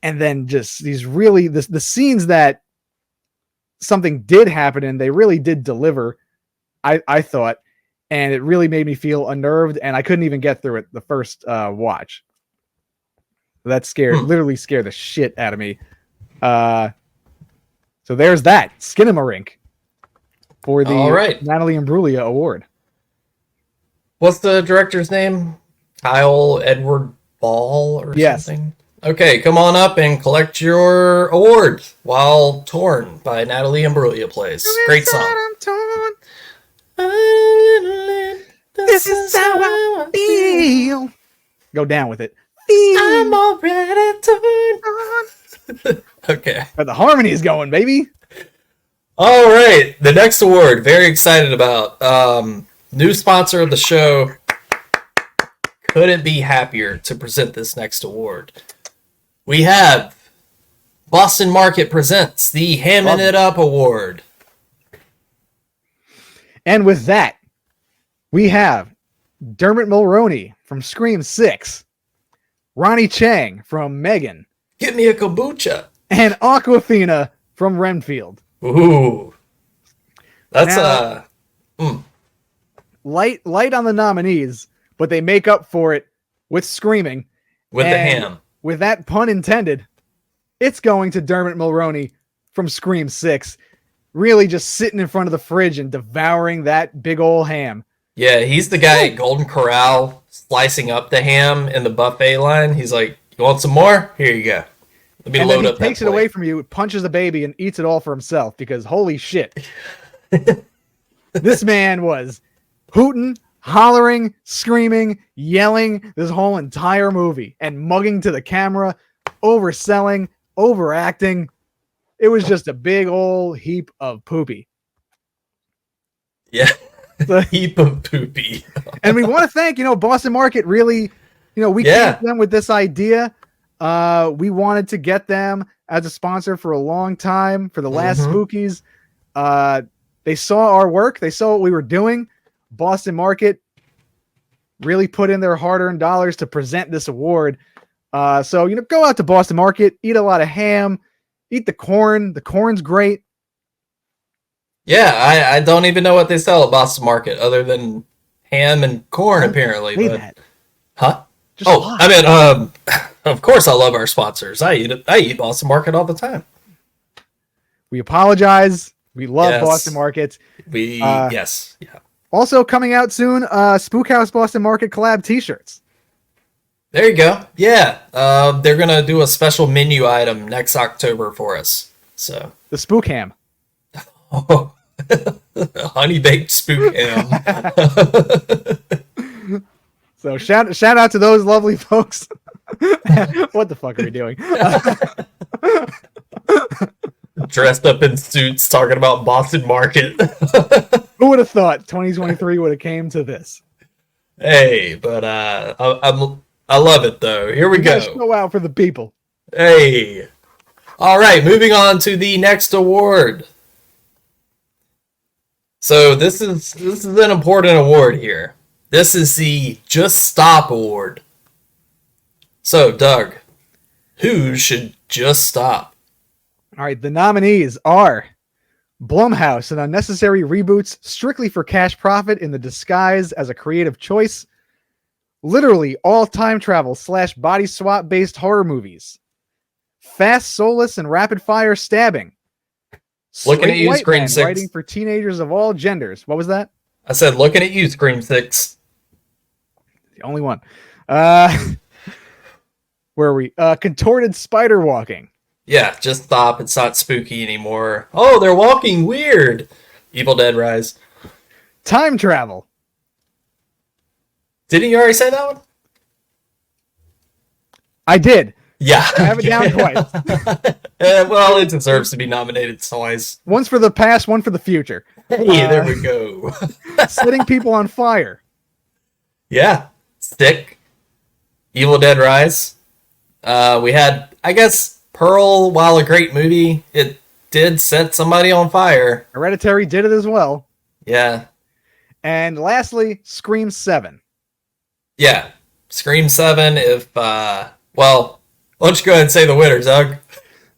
And then just these really, the scenes that something did happen and they really did deliver, I thought, and it really made me feel unnerved, and I couldn't even get through it the first watch. That literally scared the shit out of me. So there's that. Skinamarink for the Natalie Imbruglia Award. What's the director's name? Kyle Edward Ball or something? Okay, come on up and collect your award while Torn by Natalie Imbruglia plays. Great song. This is how I feel. Go down with it. I'm already torn. Okay. But the harmony is going, baby. All right. The next award, very excited about. New sponsor of the show. Couldn't be happier to present this next award. We have Boston Market presents the Hammin' It Up Award. And with that, we have Dermot Mulroney from Scream 6, Ronnie Chang from Megan, Get me a kombucha, and Aquafina from Renfield. Ooh. That's light on the nominees, but they make up for it with screaming. With the ham. With that pun intended, it's going to Dermot Mulroney from Scream 6. Really just sitting in front of the fridge and devouring that big old ham. Yeah, he's the guy at Golden Corral slicing up the ham in the buffet line. He's like, you want some more? Here you go. Let me and load then he up that takes it away from you, punches the baby, and eats it all for himself, because holy shit. This man was hooting, hollering, screaming, yelling this whole entire movie and mugging to the camera, overselling, overacting. It was just a big old heap of poopy. Yeah, a heap of poopy. And we want to thank, Boston Market really, we came to them with this idea. We wanted to get them as a sponsor for a long time for the last Spookies. They saw our work. They saw what we were doing. Boston Market really put in their hard-earned dollars to present this award. So, go out to Boston Market, eat a lot of ham, eat the corn. The corn's great. Yeah, I don't even know what they sell at Boston Market other than ham and corn, apparently. But... Huh? I mean, of course I love our sponsors. I eat Boston Market all the time. We apologize. We love Boston Market. Yes. Yeah. Also coming out soon, Spook House Boston Market collab t-shirts. There you go. Yeah. They're going to do a special menu item next October for us. So the Spook Ham. Oh, honey baked spook ham. So shout out to those lovely folks. What the fuck are we doing? Dressed up in suits talking about Boston Market. Who would have thought 2023 would have came to this? Hey, but I love it though. Here we go. Go out for the people. Hey. All right, moving on to the next award. So this is an important award here. This is the Just Stop Award. So, Doug, Who should just stop? All right, the nominees are Blumhouse and unnecessary reboots strictly for cash profit in the disguise as a creative choice. Literally all time travel / body swap based horror movies. Fast, soulless, and rapid fire stabbing. Looking at Straight you, white Scream men 6. writing for teenagers of all genders. What was that? I said, looking at you, Scream 6. The only one. Where are we? Contorted spider walking. Yeah, just stop. It's not spooky anymore. Oh, they're walking weird. Evil Dead Rise. Time travel. Didn't you already say that one? I did. Yeah. I have it down twice. Well, it deserves to be nominated twice. One's for the past, one for the future. Hey, there we go. Setting people on fire. Yeah. Stick. Evil Dead Rise. We had, I guess, Pearl, while a great movie, it did set somebody on fire. Hereditary did it as well. Yeah. And lastly, Scream 7. Yeah. Scream 7, if, well, why don't you go ahead and say the winner, Doug?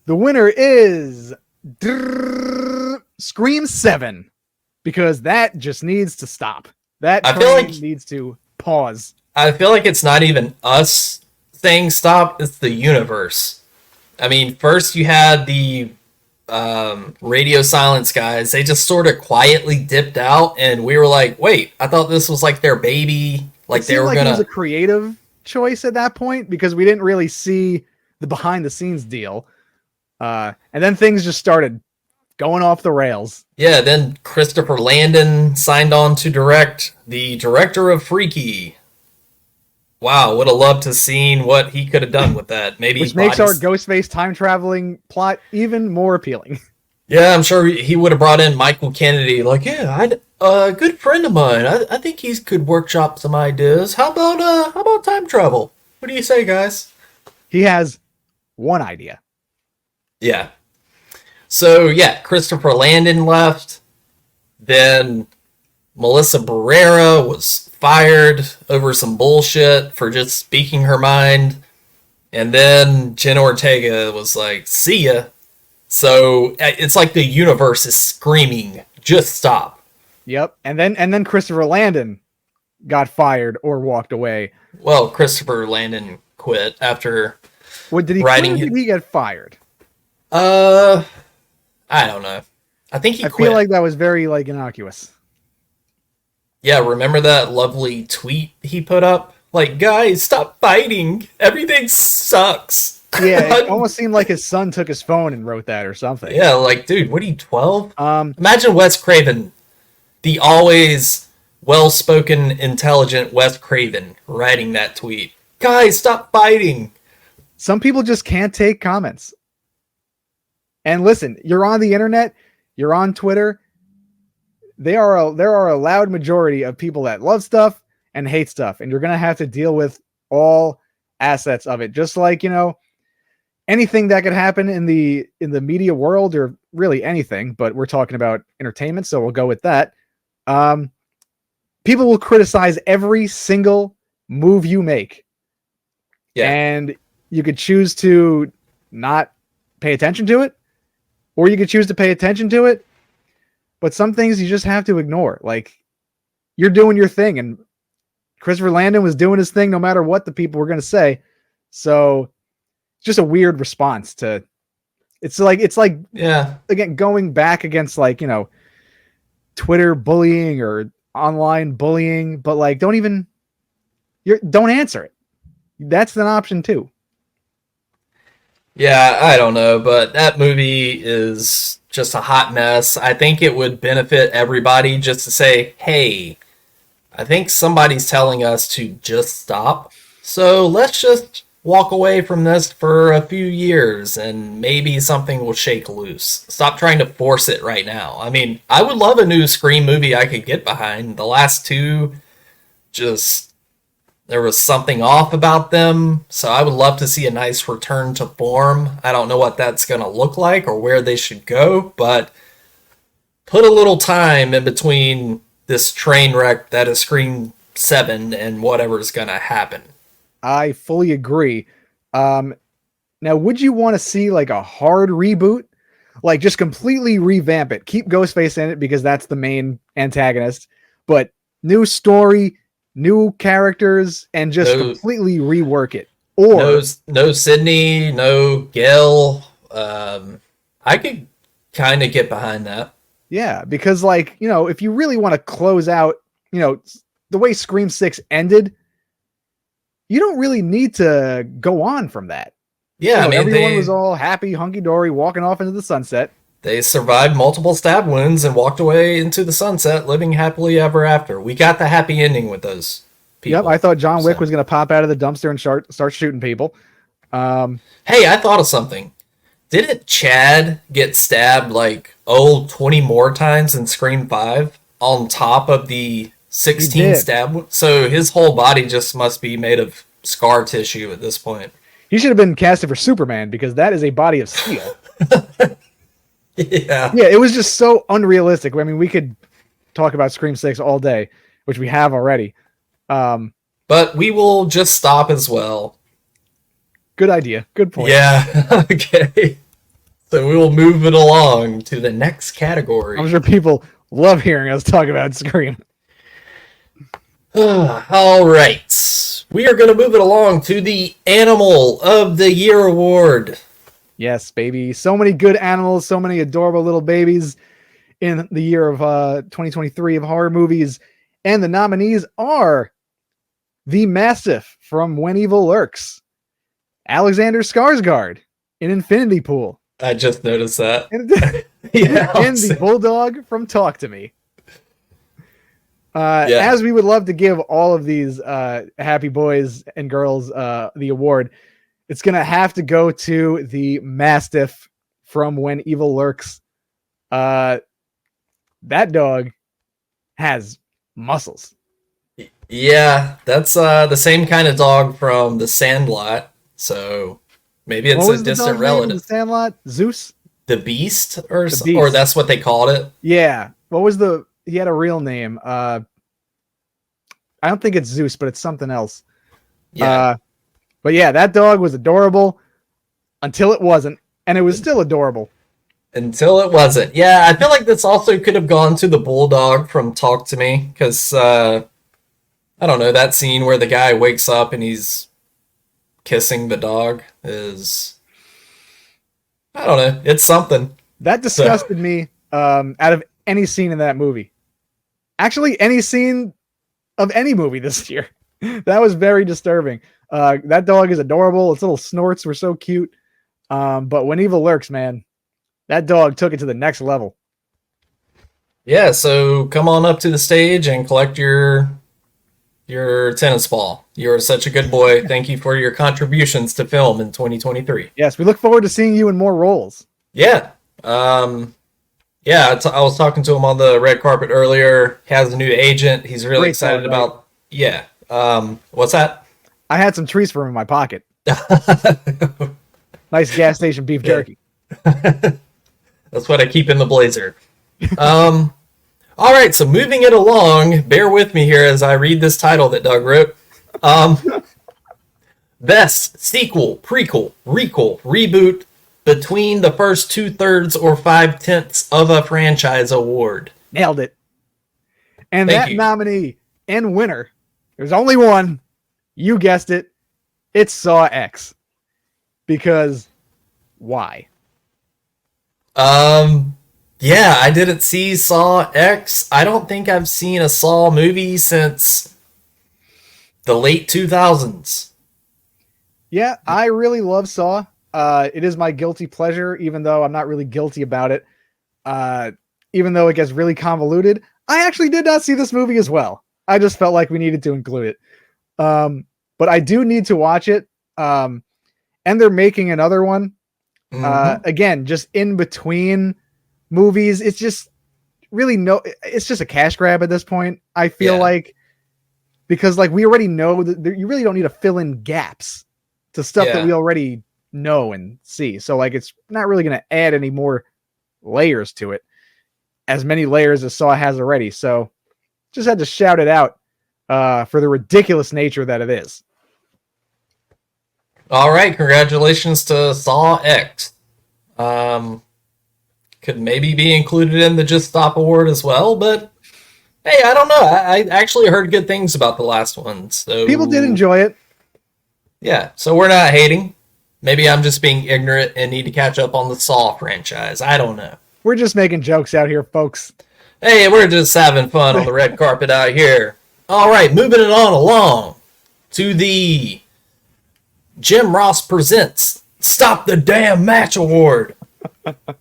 The winner is Scream 7. Because that just needs to stop. That I feel like needs to pause. I feel like it's not even us saying stop, it's the universe. I mean, first you had the radio silence guys. They just sort of quietly dipped out, and we were like, wait, I thought this was like their baby. Like they were like gonna. It was a creative choice at that point because we didn't really see the behind the scenes deal. And then things just started going off the rails. Yeah, then Christopher Landon signed on to direct, the director of Freaky. Wow, would have loved to have seen what he could have done with that. Maybe which makes our Ghostface time traveling plot even more appealing. Yeah, I'm sure he would have brought in Michael Kennedy. Like, yeah, a good friend of mine. I think he could workshop some ideas. How about time travel? What do you say, guys? He has one idea. Yeah. So yeah, Christopher Landon left. Then Melissa Barrera was fired over some bullshit for just speaking her mind. And then Jen Ortega was like, see ya. So it's like the universe is screaming, just stop. Yep. And then Christopher Landon got fired or walked away. Well, Christopher Landon quit after What did he writing quit or did he get fired? I don't know. I think he quit. I feel like that was very like innocuous. Yeah, remember that lovely tweet he put up? Like, guys, stop fighting. Everything sucks. Yeah, it almost seemed like his son took his phone and wrote that or something. Yeah, like, dude, what are you, 12? Imagine Wes Craven, the always well-spoken, intelligent Wes Craven, writing that tweet. Guys, stop fighting. Some people just can't take comments. And listen, you're on the internet, you're on Twitter. There are a loud majority of people that love stuff and hate stuff, and you're gonna have to deal with all assets of it. Just like, anything that could happen in the media world, or really anything, but we're talking about entertainment, so we'll go with that. People will criticize every single move you make. Yeah. And you could choose to not pay attention to it, or you could choose to pay attention to it. But some things you just have to ignore. Like, you're doing your thing, and Christopher Landon was doing his thing no matter what the people were going to say. So just a weird response to it's like yeah, again, going back against Twitter bullying or online bullying, but don't answer it. That's an option too. Yeah, I don't know, but that movie is just a hot mess. I think it would benefit everybody just to say, hey, I think somebody's telling us to just stop. So let's just walk away from this for a few years and maybe something will shake loose. Stop trying to force it right now. I mean, I would love a new Scream movie I could get behind. The last two, there was something off about them. So I would love to see a nice return to form. I don't know what that's going to look like or where they should go, but put a little time in between this train wreck that is Scream 7 and whatever's going to happen. I fully agree. Now, would you want to see like a hard reboot? Like just completely revamp it. Keep Ghostface in it because that's the main antagonist, but new story, new characters, and just No, completely rework it. no, Or no Sydney, no Gail. I could kind of get behind that. yeah, because like, if you really want to close out, the way Scream 6 ended, you don't really need to go on from that. Yeah, I mean Everyone was all happy, hunky-dory, walking off into the sunset. they survived multiple stab wounds and walked away into the sunset, living happily ever after. We got the happy ending with those people. Yep, I thought John Wick was going to pop out of the dumpster and start shooting people. Hey, I thought of something. Didn't Chad get stabbed like 20 more times in Scream 5 on top of the 16 stab? So his whole body just must be made of scar tissue at this point. He should have been casted for Superman because that is a body of steel. Yeah. Yeah, it was just so unrealistic. I mean, we could talk about Scream 6 all day, which we have already. But we will just stop as well. Good idea. Good point. Yeah. Okay. So we will move it along to the next category. I'm sure people love hearing us talk about Scream. All right. We are going to move it along to the Animal of the Year award. Yes, baby. So many good animals, so many adorable little babies in the year of 2023 of horror movies. And the nominees are the Mastiff from When Evil Lurks, Alexander Skarsgård in Infinity Pool, I just noticed that. and, Yeah, and the Bulldog from Talk to Me. As we would love to give all of these happy boys and girls the award, it's going to have to go to the Mastiff from When Evil Lurks. That dog has muscles. Yeah, that's the same kind of dog from The Sandlot. So maybe it's a distant relative. The Sandlot? Zeus? The Beast, or The so, Beast. or that's what they called it. Yeah. What was he had a real name. I don't think it's Zeus, but it's something else. Yeah. But yeah, that dog was adorable until it wasn't, and it was still adorable. Until it wasn't. Yeah, I feel like this also could have gone to the Bulldog from Talk to Me, because I don't know, that scene where the guy wakes up and he's kissing the dog is, I don't know, it's something. That disgusted me out of any scene in that movie. Actually, any scene of any movie this year. That was very disturbing. That dog is adorable. Its little snorts were so cute. But When Evil Lurks, man, that dog took it to the next level. Yeah, so come on up to the stage and collect your tennis ball. You're such a good boy. Thank you for your contributions to film in 2023. Yes, we look forward to seeing you in more roles. Yeah. I was talking to him on the red carpet earlier. He has a new agent. He's really excited about. Yeah. What's that? I had some treats for him in my pocket. Nice gas station beef jerky. That's what I keep in the blazer. All right, so moving it along, bear with me here as I read this title that Doug wrote. Best sequel, prequel, requel, reboot between the first 2/3 or 5/10 of a franchise award. Nailed it. And Thank that you. nominee and winner, there's only one. You guessed it. It's Saw X. Because why? Yeah, I didn't see Saw X. I don't think I've seen a Saw movie since the late 2000s. Yeah, I really love Saw. It is my guilty pleasure, even though I'm not really guilty about it. Even though it gets really convoluted. I actually did not see this movie as well. I just felt like we needed to include it. But I do need to watch it. And they're making another one. Again, just in between movies. It's just really it's just a cash grab at this point. I feel like, because like we already know that you really don't need to fill in gaps to stuff that we already know and see. So like, it's not really going to add any more layers to it, as many layers as Saw has already. So just had to shout it out for the ridiculous nature that it is. All right, congratulations to Saw X. Um, could maybe be included in the Just Stop Award as well, but hey, I don't know. I actually heard good things about the last one, People did so enjoy it. yeah. So we're not hating. Maybe I'm just being ignorant and need to catch up on the Saw franchise. I don't know. We're just making jokes out here, folks. Hey, we're just having fun on the red carpet out here. All right, moving it on along to the Jim Ross Presents Stop the Damn Match Award.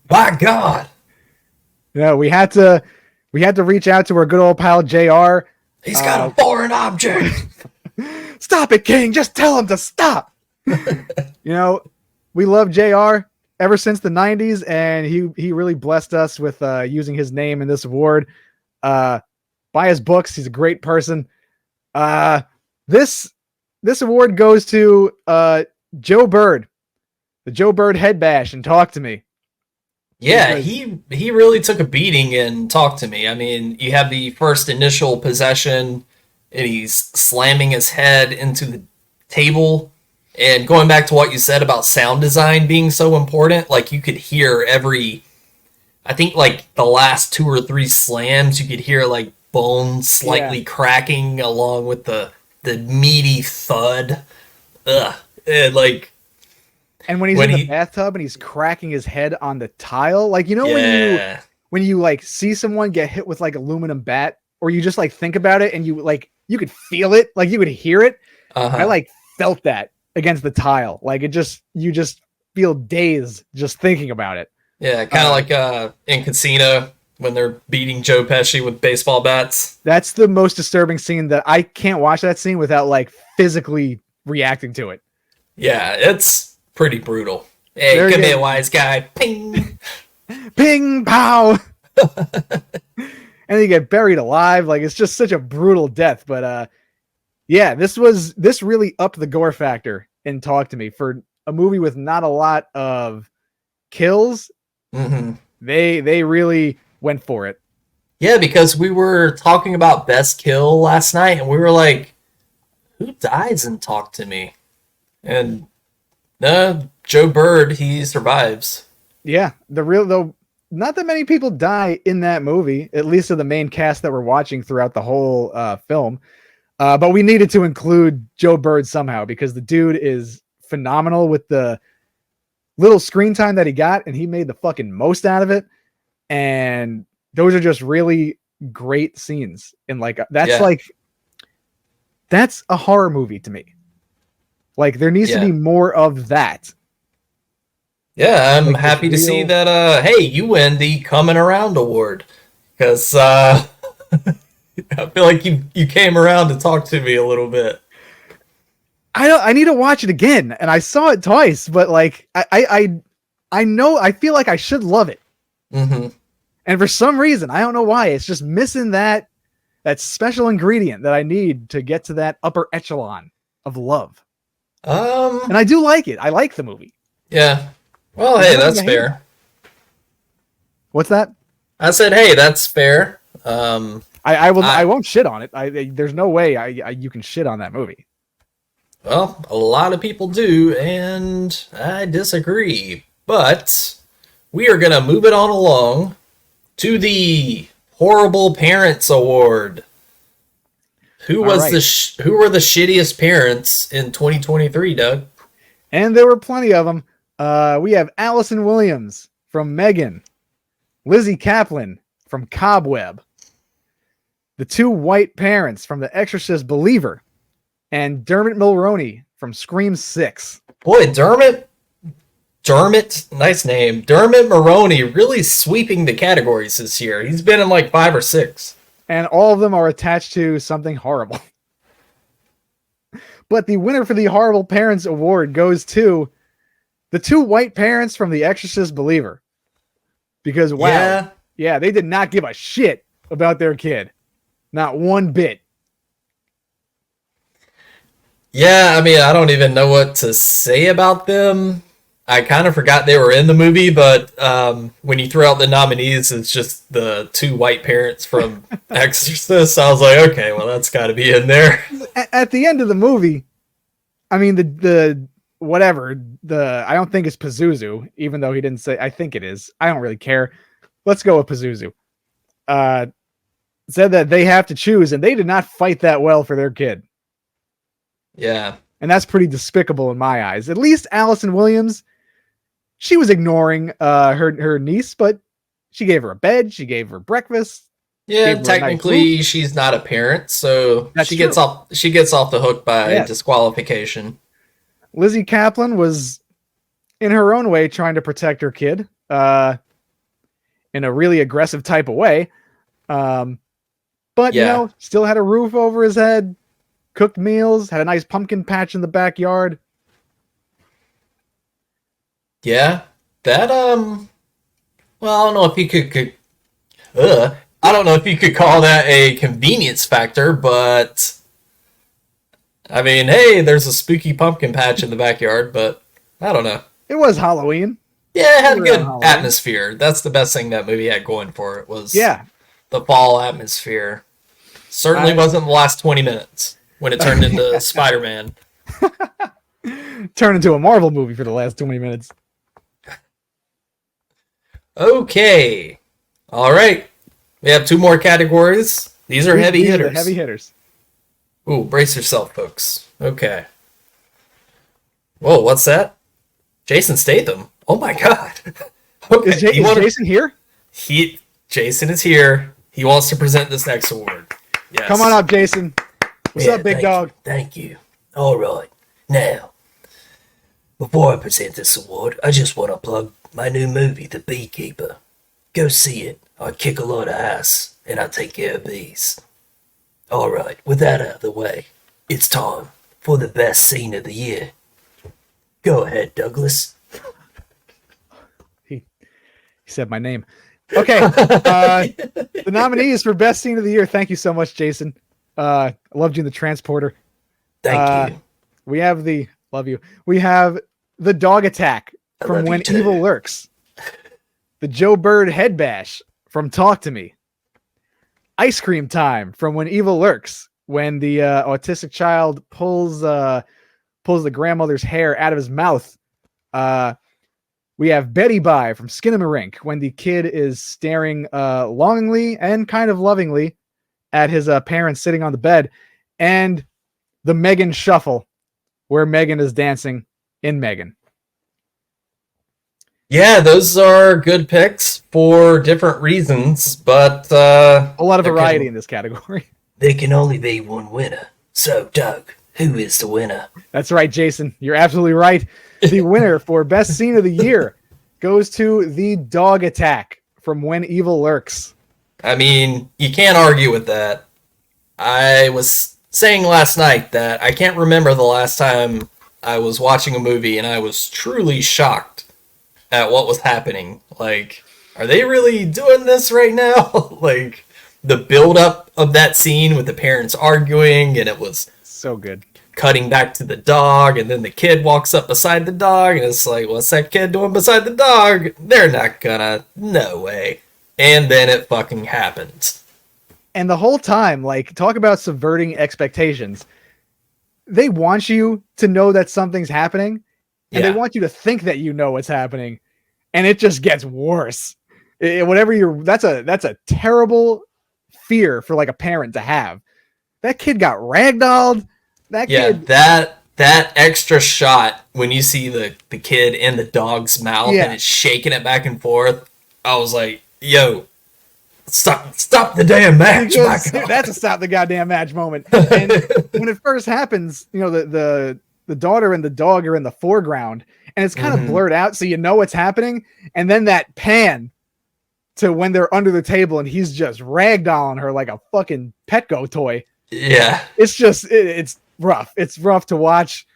By God. Yeah, we had to reach out to our good old pal JR. He's got a foreign object. Stop it, King. Just tell him to stop. We love JR ever since the 90s, and he really blessed us with using his name in this award. Buy his books. He's a great person. This award goes to Joe Bird, the Joe Bird head bash, and Talk to Me. Yeah, he really took a beating and Talked to Me. I mean, you have the first initial possession, and he's slamming his head into the table. And going back to what you said about sound design being so important, like you could hear I think like the last 2 or 3 slams, you could hear like bones slightly cracking along with the meaty thud. Ugh. And when he's in the bathtub and he's cracking his head on the tile, like, when you like see someone get hit with like aluminum bat, or you just like think about it and you could feel it, like you could hear it. I like felt that against the tile. Like you just feel dazed just thinking about it. Yeah, kind of like in Casino when they're beating Joe Pesci with baseball bats. That's the most disturbing scene that I can't watch that scene without like physically reacting to it. Yeah, it's pretty brutal. Hey, could be a wise guy. Ping! Ping, pow! And you get buried alive. Like, it's just such a brutal death. But this really upped the gore factor in Talk to Me. For a movie with not a lot of kills, they really went for it. Yeah, because we were talking about Best Kill last night, and we were like, who dies in Talk to Me? And Joe Bird, he survives. Yeah, though, not that many people die in that movie, at least of the main cast that we're watching throughout the whole film. But we needed to include Joe Bird somehow because the dude is phenomenal with the little screen time that he got, and he made the fucking most out of it. And those are just really great scenes. And like that's a horror movie to me. Like, there needs to be more of that. Yeah, I'm happy to see that, hey, you win the Coming Around Award. Because I feel like you came around to talk to me a little bit. I need to watch it again, and I saw it twice, but like I know, I feel like I should love it. And for some reason, I don't know why, it's just missing that special ingredient that I need to get to that upper echelon of love. And I do like it. I like the movie. Yeah. Well, hey, that's fair. What's that? I said, hey, that's fair. I won't shit on it. There's no way you can shit on that movie. Well, a lot of people do, and I disagree. But we are going to move it on along to the Horrible Parents Award. Who were the shittiest parents in 2023, Doug? And there were plenty of them. We have Allison Williams from Megan, Lizzie Kaplan from Cobweb, the 2 white parents from The Exorcist Believer, and Dermot Mulroney from Scream 6. Boy, Dermot, nice name. Dermot Mulroney really sweeping the categories this year. He's been in like 5 or 6. And all of them are attached to something horrible. But the winner for the Horrible Parents Award goes to the 2 white parents from The Exorcist Believer. Because, wow, yeah, they did not give a shit about their kid. Not one bit. Yeah, I mean, I don't even know what to say about them. I kind of forgot they were in the movie, but when you throw out the nominees, it's just the 2 white parents from Exorcist. I was like, okay, well, that's got to be in there. At the end of the movie, I mean, the whatever. I don't think it's Pazuzu, even though he didn't say. I think it is. I don't really care. Let's go with Pazuzu. Said that they have to choose, and they did not fight that well for their kid. Yeah. And that's pretty despicable in my eyes. At least Allison Williams, she was ignoring her niece, but she gave her a bed, she gave her breakfast. Yeah, technically nice she's not a parent, so that's she true. gets off the hook by disqualification. Lizzie Kaplan was in her own way trying to protect her kid in a really aggressive type of way. But, you know, still had a roof over his head, cooked meals, had a nice pumpkin patch in the backyard. Yeah, that, well, I don't know if you could I don't know if you could call that a convenience factor, but, I mean, hey, there's a spooky pumpkin patch in the backyard, but I don't know. It was Halloween. Yeah, it had a good atmosphere. That's the best thing that movie had going for it was the fall atmosphere. Certainly wasn't the last 20 minutes when it turned into Spider-Man. Turned into a Marvel movie for the last 20 minutes. Okay. All right. We have 2 more categories. These are heavy hitters. Are heavy hitters. Ooh, brace yourself, folks. Okay. Whoa, what's that? Jason Statham. Oh my god. Okay. Is Jason here? Jason is here. He wants to present this next award. Yes. Come on up, Jason. What's up, big dog? Thank you. All right. Now, before I present this award, I just want to plug my new movie, The Beekeeper. Go see it. I kick a lot of ass, and I take care of bees. All right, with that out of the way, it's time for the best scene of the year. Go ahead, Douglas. He said my name. Okay. The nominees for best scene of the year. Thank you so much, Jason. I loved you in The Transporter. Thank you. We have We have The Dog Attack from When Evil Lurks. The Joe Bird Head Bash from Talk to Me. Ice Cream Time from When Evil Lurks, when the autistic child pulls the grandmother's hair out of his mouth. We have Betty Bye from Skinamarink, when the kid is staring longingly and kind of lovingly at his parents sitting on the bed. And the Megan Shuffle, where Megan is dancing in Megan. Yeah, those are good picks for different reasons, but a lot of variety in this category. There can only be one winner. So, Doug, who is the winner? That's right, Jason. You're absolutely right. The winner for best scene of the year goes to The Dog Attack from When Evil Lurks. I mean, you can't argue with that. I was saying last night that I can't remember the last time I was watching a movie and I was truly shocked at what was happening. Like, are they really doing this right now? Like, the build-up of that scene with the parents arguing, and it was so good. Cutting back to the dog, and then the kid walks up beside the dog, and it's like, what's that kid doing beside the dog? They're not gonna. No way. And then it fucking happens. And the whole time, like, talk about subverting expectations. They want you to know that something's happening, and they want you to think that you know what's happening, and it just gets worse. That's a terrible fear for like a parent to have. That kid got ragdolled. That extra shot when you see the kid in the dog's mouth and it's shaking it back and forth. I was like, yo, stop the damn match. That's a stop the goddamn match moment. And when it first happens, you know, the daughter and the dog are in the foreground, and it's kind of blurred out, so you know what's happening. And then that pan to when they're under the table and he's just ragdolling her like a fucking Petco toy. Yeah. It's just, it's rough. It's rough to watch.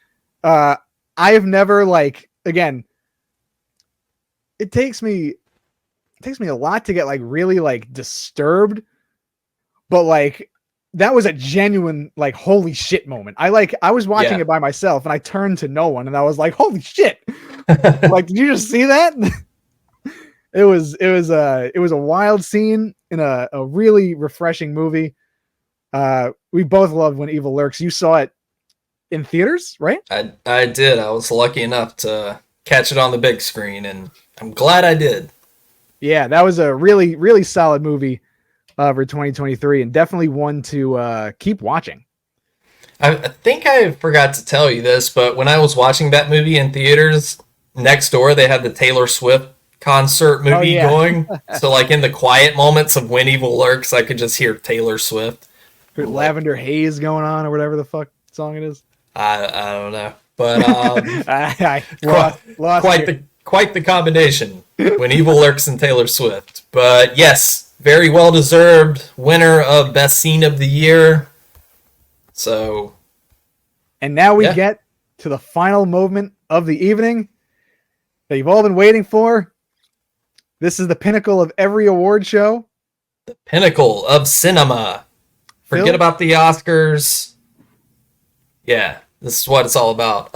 I have never, like, again, it takes me a lot to get like really like disturbed, but like that was a genuine like holy shit moment. I was watching it by myself and I turned to no one and I was like, holy shit. Like, did you just see that? It was a wild scene in a really refreshing movie. We both loved When Evil Lurks. You saw it in theaters, right? I did. I was lucky enough to catch it on the big screen, and I'm glad I did. Yeah, that was a really, really solid movie for 2023, and definitely one to keep watching. I think I forgot to tell you this, but when I was watching that movie in theaters, next door they had the Taylor Swift concert movie going. So like in the quiet moments of When Evil Lurks, I could just hear Taylor Swift. Lavender Haze going on or whatever the fuck song it is. I don't know, but I lost quite the combination. When Evil Lurks and Taylor Swift. But yes, very well deserved winner of Best Scene of the Year. So, and now we get to the final moment of the evening that you've all been waiting for. This is the pinnacle of every award show. The pinnacle of cinema. Forget about the Oscars. Yeah, this is what it's all about.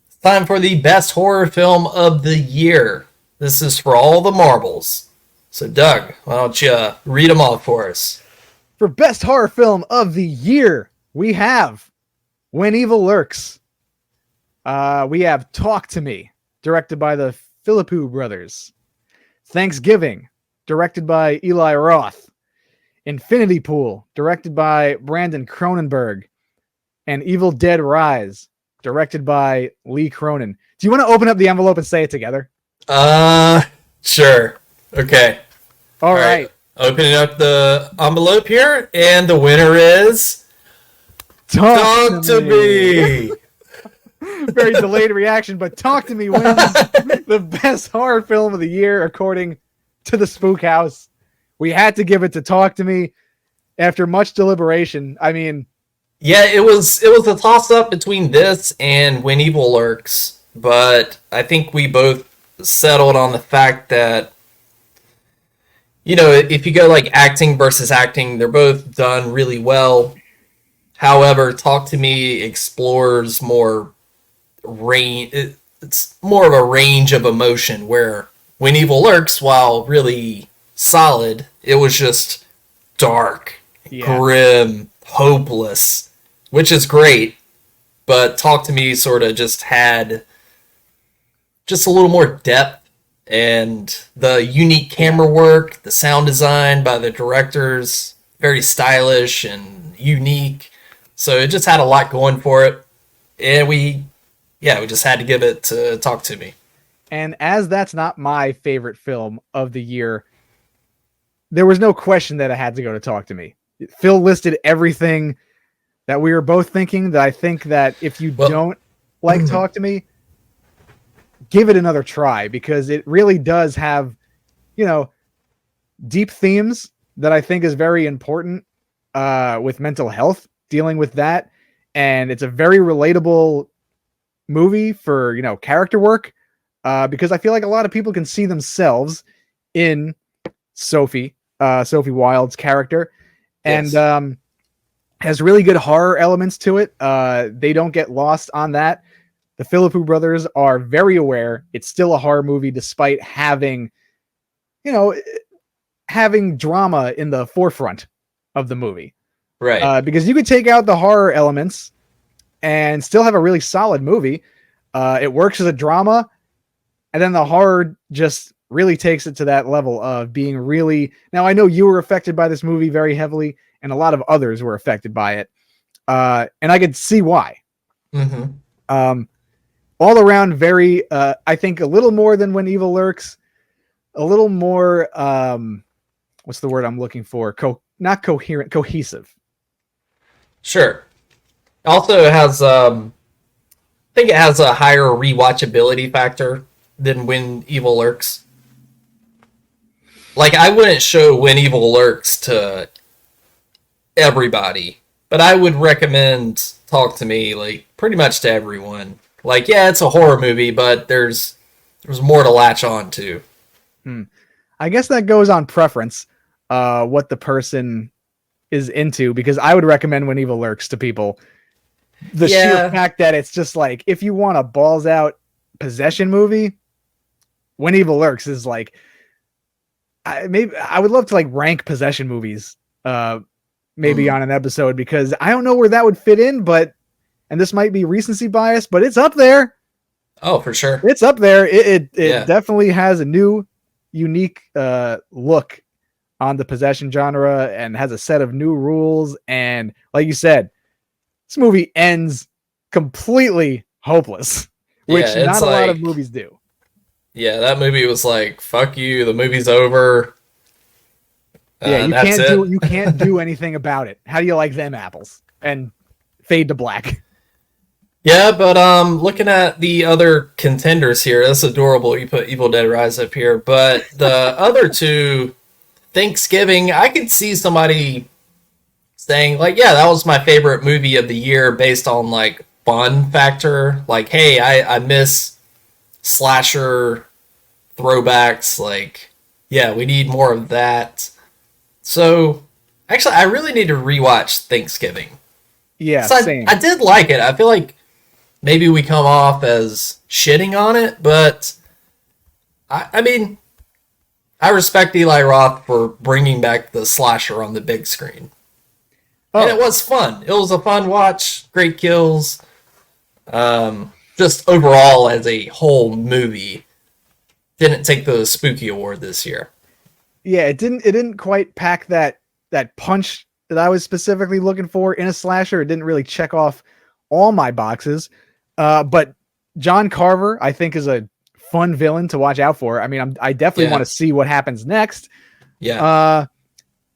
It's time for the best horror film of the year. This is for all the marbles. So, Doug, why don't you read them all for us? For best horror film of the year, we have When Evil Lurks. We have Talk to Me, directed by the Philippou brothers. Thanksgiving, directed by Eli Roth. Infinity Pool, directed by Brandon Cronenberg. And Evil Dead Rise, directed by Lee Cronin. Do you want to open up the envelope and say it together? Sure. Okay. All right. Opening up the envelope here, and the winner is Talk to Me. Very delayed reaction, but Talk to Me wins the best horror film of the year, according to the Spook House. We had to give it to Talk to Me after much deliberation. I mean, yeah, it was a toss up between this and When Evil Lurks, but I think we both settled on the fact that, you know, if you go like acting versus acting, they're both done really well. However, Talk to Me explores more range. It's more of a range of emotion, where When Evil Lurks, while really solid, it was just dark, grim, hopeless, which is great. But Talk to Me sort of just had just a little more depth. And the unique camera work, the sound design by the directors, very stylish and unique. So it just had a lot going for it. And we just had to give it to Talk to Me. And as that's not my favorite film of the year, there was no question that it had to go to Talk to Me. Phil listed everything that we were both thinking, that I think that if you don't like Talk to Me, give it another try, because it really does have, you know, deep themes that I think is very important with mental health, dealing with that. And it's a very relatable movie for, you know, character work, because I feel like a lot of people can see themselves in Sophie Wilde's character, and has really good horror elements to it. They don't get lost on that. The Philippou brothers are very aware it's still a horror movie, despite having, you know, having drama in the forefront of the movie. Right. Because you could take out the horror elements and still have a really solid movie. It works as a drama, and then the horror just really takes it to that level of being really... Now, I know you were affected by this movie very heavily, and a lot of others were affected by it. And I could see why. Mm-hmm. All around very, I think a little more than When Evil Lurks, a little more, what's the word I'm looking for? Not coherent, cohesive. Sure. Also has, I think it has a higher rewatchability factor than When Evil Lurks. Like, I wouldn't show When Evil Lurks to everybody, but I would recommend Talk to Me, like, pretty much to everyone. Like, yeah, it's a horror movie, but there's more to latch on to. I guess that goes on preference, what the person is into, because I would recommend When Evil Lurks to people. The sheer fact that it's just like, if you want a balls out possession movie, When Evil Lurks is like, I would love to like rank possession movies, maybe on an episode, because I don't know where that would fit in, but and this might be recency bias, but it's up there. Oh, for sure. It's up there. It definitely has a new, unique look on the possession genre and has a set of new rules. And like you said, this movie ends completely hopeless, which not a lot of movies do. Yeah, that movie was like, fuck you, the movie's over. Yeah, you can't do anything about it. How do you like them apples? And fade to black. Yeah, but looking at the other contenders here, that's adorable. You put Evil Dead Rise up here, but the other two, Thanksgiving, I could see somebody saying like, yeah, that was my favorite movie of the year based on like fun factor. Like, hey, I miss slasher throwbacks. Like, yeah, we need more of that. So, actually, I really need to rewatch Thanksgiving. Yeah, same. I did like it. I feel like maybe we come off as shitting on it, but I mean, I respect Eli Roth for bringing back the slasher on the big screen. And it was fun. It was a fun watch. Great kills. Just overall as a whole movie, didn't take the Spooky Award this year. Yeah, it didn't quite pack that punch that I was specifically looking for in a slasher. It didn't really check off all my boxes. But John Carver, I think, is a fun villain to watch out for. I mean, I definitely want to see what happens next. Yeah.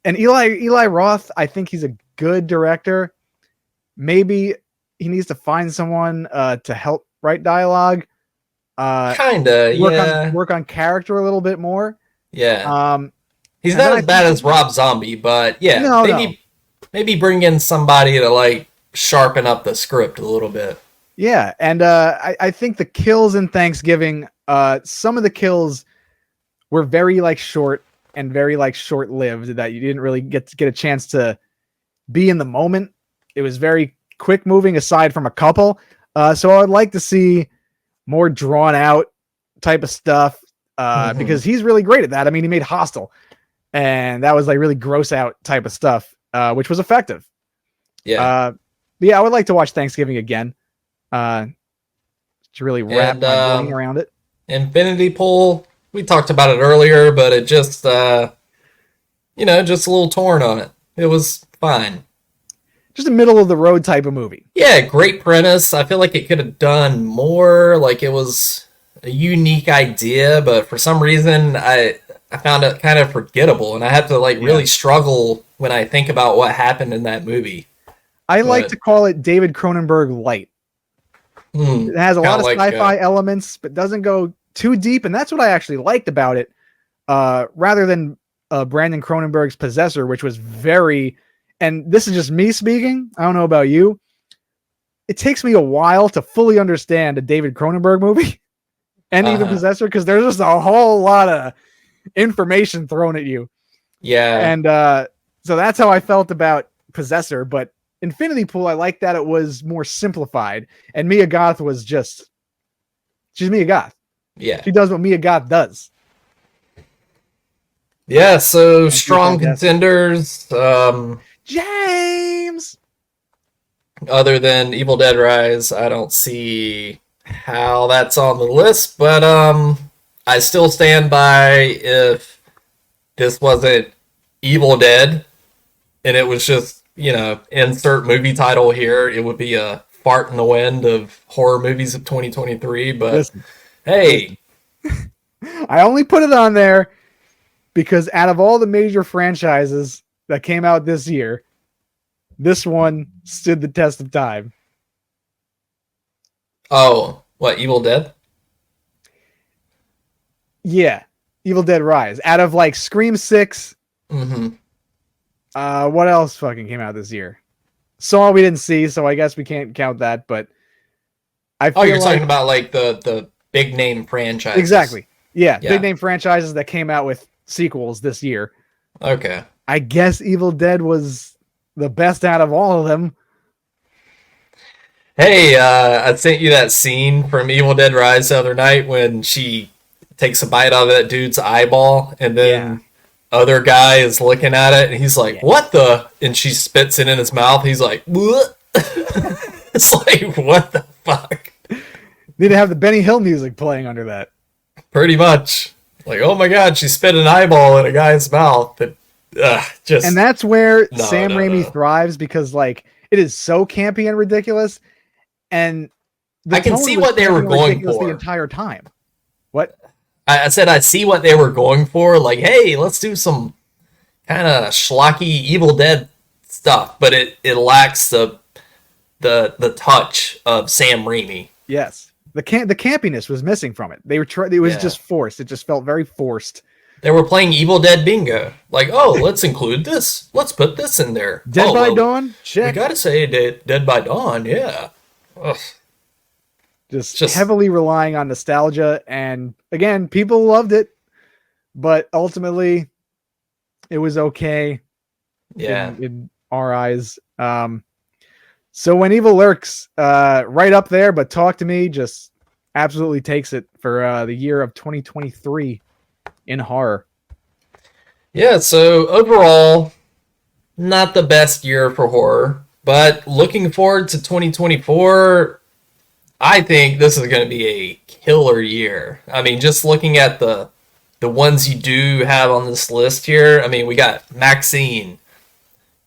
And Eli Roth, I think he's a good director. Maybe he needs to find someone to help write dialogue. Work on character a little bit more. Yeah. He's not as bad as Rob Zombie, but yeah, maybe bring in somebody to like sharpen up the script a little bit. Yeah, and I think the kills in Thanksgiving, some of the kills were very like short and very like short-lived, that you didn't really get a chance to be in the moment. It was very quick moving aside from a couple. So I would like to see more drawn out type of stuff because he's really great at that. I mean, he made Hostel, and that was like really gross out type of stuff, which was effective. Yeah. But yeah, I would like to watch Thanksgiving again. To really wrap my brain around it. Infinity Pool, we talked about it earlier, but it just, just a little torn on it. It was fine. Just a middle of the road type of movie. Yeah, great premise. I feel like it could have done more. Like, it was a unique idea, but for some reason, I found it kind of forgettable, and I had to really struggle when I think about what happened in that movie. I like to call it David Cronenberg light. It has a lot of sci-fi elements, but doesn't go too deep, and that's what I actually liked about it. Rather than Brandon Cronenberg's Possessor, which was very, and this is just me speaking, I don't know about you, it takes me a while to fully understand a David Cronenberg movie and even Possessor, because there's just a whole lot of information thrown at you. Yeah. And so that's how I felt about Possessor, but Infinity Pool, I like that it was more simplified, and Mia Goth was she's Mia Goth. Yeah. She does what Mia Goth does. Yeah, so strong contenders. James! Other than Evil Dead Rise, I don't see how that's on the list, but I still stand by, if this wasn't Evil Dead and it was just, insert movie title here, it would be a fart in the wind of horror movies of 2023, but listen, hey. I only put it on there because out of all the major franchises that came out this year, this one stood the test of time. Oh, what, Evil Dead? Yeah, Evil Dead Rise. Out of Scream 6, what else fucking came out this year? Saw we didn't see, so I guess we can't count that, but I feel you're talking about the big name franchises. Exactly. Yeah, big name franchises that came out with sequels this year. Okay. I guess Evil Dead was the best out of all of them. Hey, I sent you that scene from Evil Dead Rise the other night when she takes a bite out of that dude's eyeball, and then other guy is looking at it, and he's like, what the? And she spits it in his mouth. He's like, what? It's like, what the fuck? Need to have the Benny Hill music playing under that. Pretty much. Like, oh my god, she spit an eyeball in a guy's mouth. And that's where No, Sam no, Raimi no. thrives, because like it is so campy and ridiculous, and I can tone see was what they were campy and going ridiculous for. the entire time. What? I said I see what they were going for. Like, hey, let's do some kind of schlocky Evil Dead stuff, but it lacks the touch of Sam Raimi. Yes, the campiness was missing from it. They were it was Yeah. just forced. It just felt very forced. They were playing Evil Dead bingo. Like, oh, let's include this. Let's put this in there. Dead oh, by well, Dawn. We Check. gotta say Dead by Dawn. Yeah. Ugh. Just Just- heavily relying on nostalgia, and again, people loved it, but ultimately, it was okay. Yeah. in our eyes. So when Evil Lurks, right up there, but Talk to Me just absolutely takes it for the year of 2023 in horror. Yeah, so overall, not the best year for horror, but looking forward to 2024, I think this is going to be a killer year. I mean, just looking at the ones you do have on this list here, I mean, we got Maxine,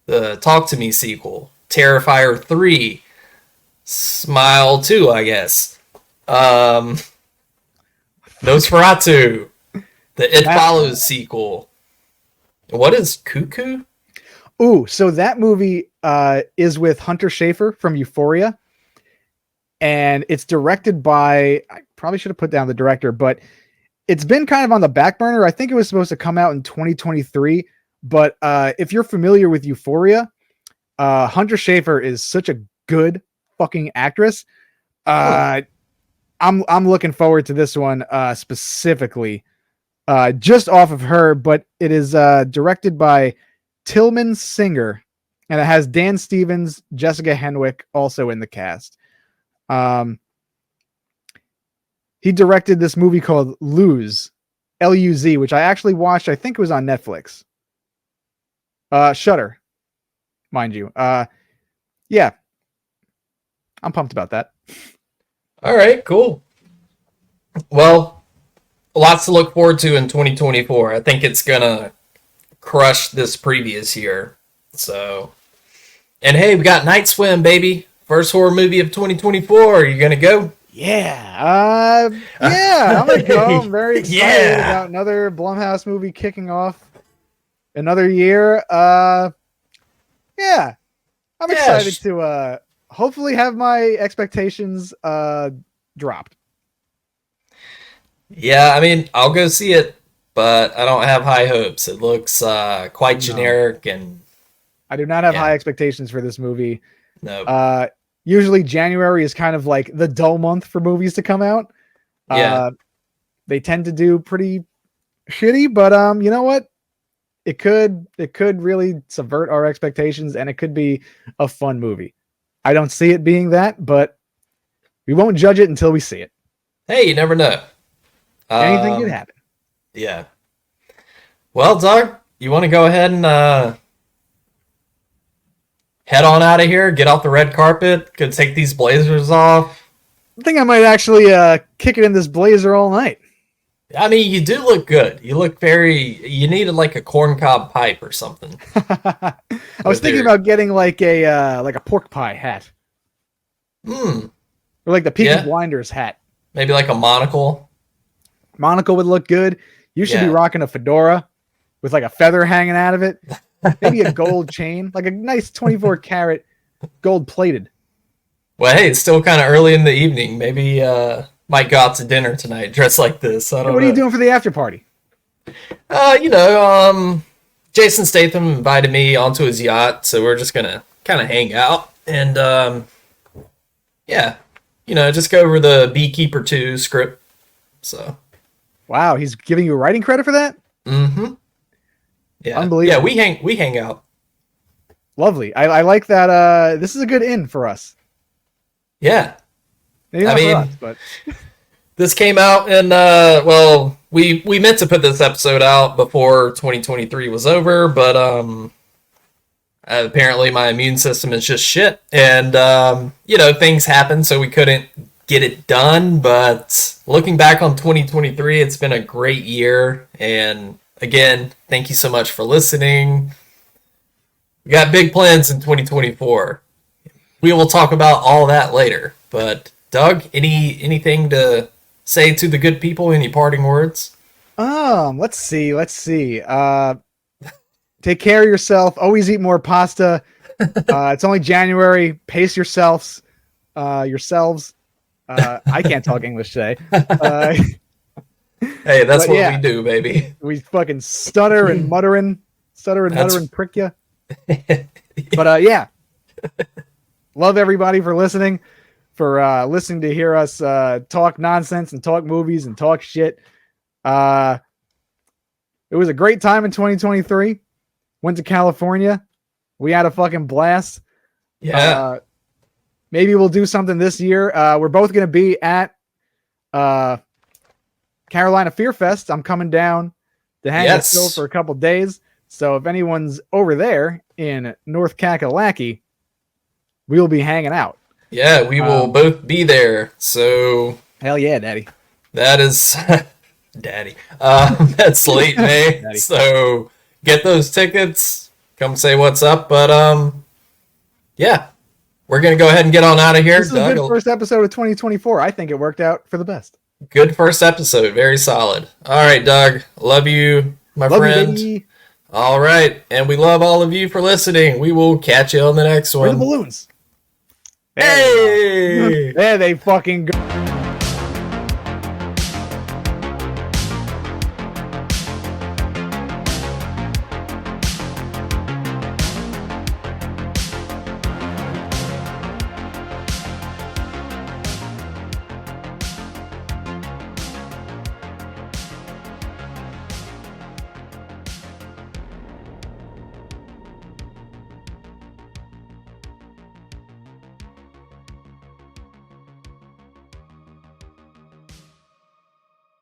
the Talk to Me sequel, Terrifier 3, Smile 2, I guess. Nosferatu, the It Follows sequel. What is Cuckoo? Ooh, so that movie is with Hunter Schafer from Euphoria, and it's directed by, I probably should have put down the director, but it's been kind of on the back burner. I think it was supposed to come out in 2023, but if you're familiar with Euphoria, Hunter Schafer is such a good fucking actress. I'm looking forward to this one specifically, just off of her, but it is directed by Tillman Singer, and it has Dan Stevens, Jessica Henwick also in the cast. He directed this movie called Luz, L-U-Z, which I actually watched. I think it was on Netflix. Shudder, mind you. Yeah, I'm pumped about that. All right, cool. Well, lots to look forward to in 2024. I think it's gonna crush this previous year. So, and hey, we got Night Swim, baby. First horror movie of 2024. Are you gonna go? Yeah, I'm gonna go. I'm very excited Yeah. about another Blumhouse movie kicking off another year. Yeah, I'm excited to hopefully have my expectations dropped. Yeah, I mean, I'll go see it, but I don't have high hopes. It looks quite generic, and I do not have Yeah. high expectations for this movie. no. Usually January is kind of like the dull month for movies to come out. Yeah. They tend to do pretty shitty, but you know what? It could really subvert our expectations, and it could be a fun movie. I don't see it being that, but we won't judge it until we see it. Hey, you never know. Anything could happen. Yeah. Well, Doug, you want to go ahead and head on out of here, get off the red carpet, go take these blazers off? I think I might actually kick it in this blazer all night. I mean, you do look good. You look you needed like a corncob pipe or something. I was With thinking your- about getting like a pork pie hat, Hmm. or like the Peaky Yeah. Blinders hat. Maybe like a monocle. Monocle would look good. You should be Yeah. rocking a fedora with like a feather hanging out of it. Maybe a gold chain, like a nice 24 karat gold plated. Well, hey, it's still kind of early in the evening. Maybe might go out to dinner tonight dressed like this. I don't What know. are you doing for the after party? Jason Statham invited me onto his yacht, so we're just gonna kind of hang out and just go over the Beekeeper 2 script. So, Wow, he's giving you writing credit for that? mm-hmm. Yeah, Unbelievable. Yeah, we hang out. Lovely. I like that. This is a good in for us. Yeah, Maybe I not mean- for us, but this came out, and we meant to put this episode out before 2023 was over, but apparently my immune system is just shit, and things happen, so we couldn't get it done. But looking back on 2023, it's been a great year, and again, thank you so much for listening. We got big plans in 2024. We will talk about all that later. But Doug, anything to say to the good people? Any parting words? Let's see. Take care of yourself. Always eat more pasta. It's only January. Pace yourselves. I can't talk English today. Hey, that's what we do, baby. We fucking stutter and muttering, prick you. But yeah, love everybody for listening, listening to hear us talk nonsense and talk movies and talk shit. It was a great time in 2023. Went to California. We had a fucking blast. Yeah. Maybe we'll do something this year. We're both going to be at Carolina Fear Fest. I'm coming down to hang out still for a couple days. So if anyone's over there in North Kakalaki, we'll be hanging out. Yeah, we will both be there. So hell yeah, Daddy. That is Daddy. That's late May. So get those tickets. Come say what's up. But yeah, we're gonna go ahead and get on out of here. This is a good first episode of 2024. I think it worked out for the best. Good first episode. Very solid. All right, Doug. Love you, my friend. You, all right, and we love all of you for listening. We will catch you on the next one. Where are the balloons? Hey! There they fucking go.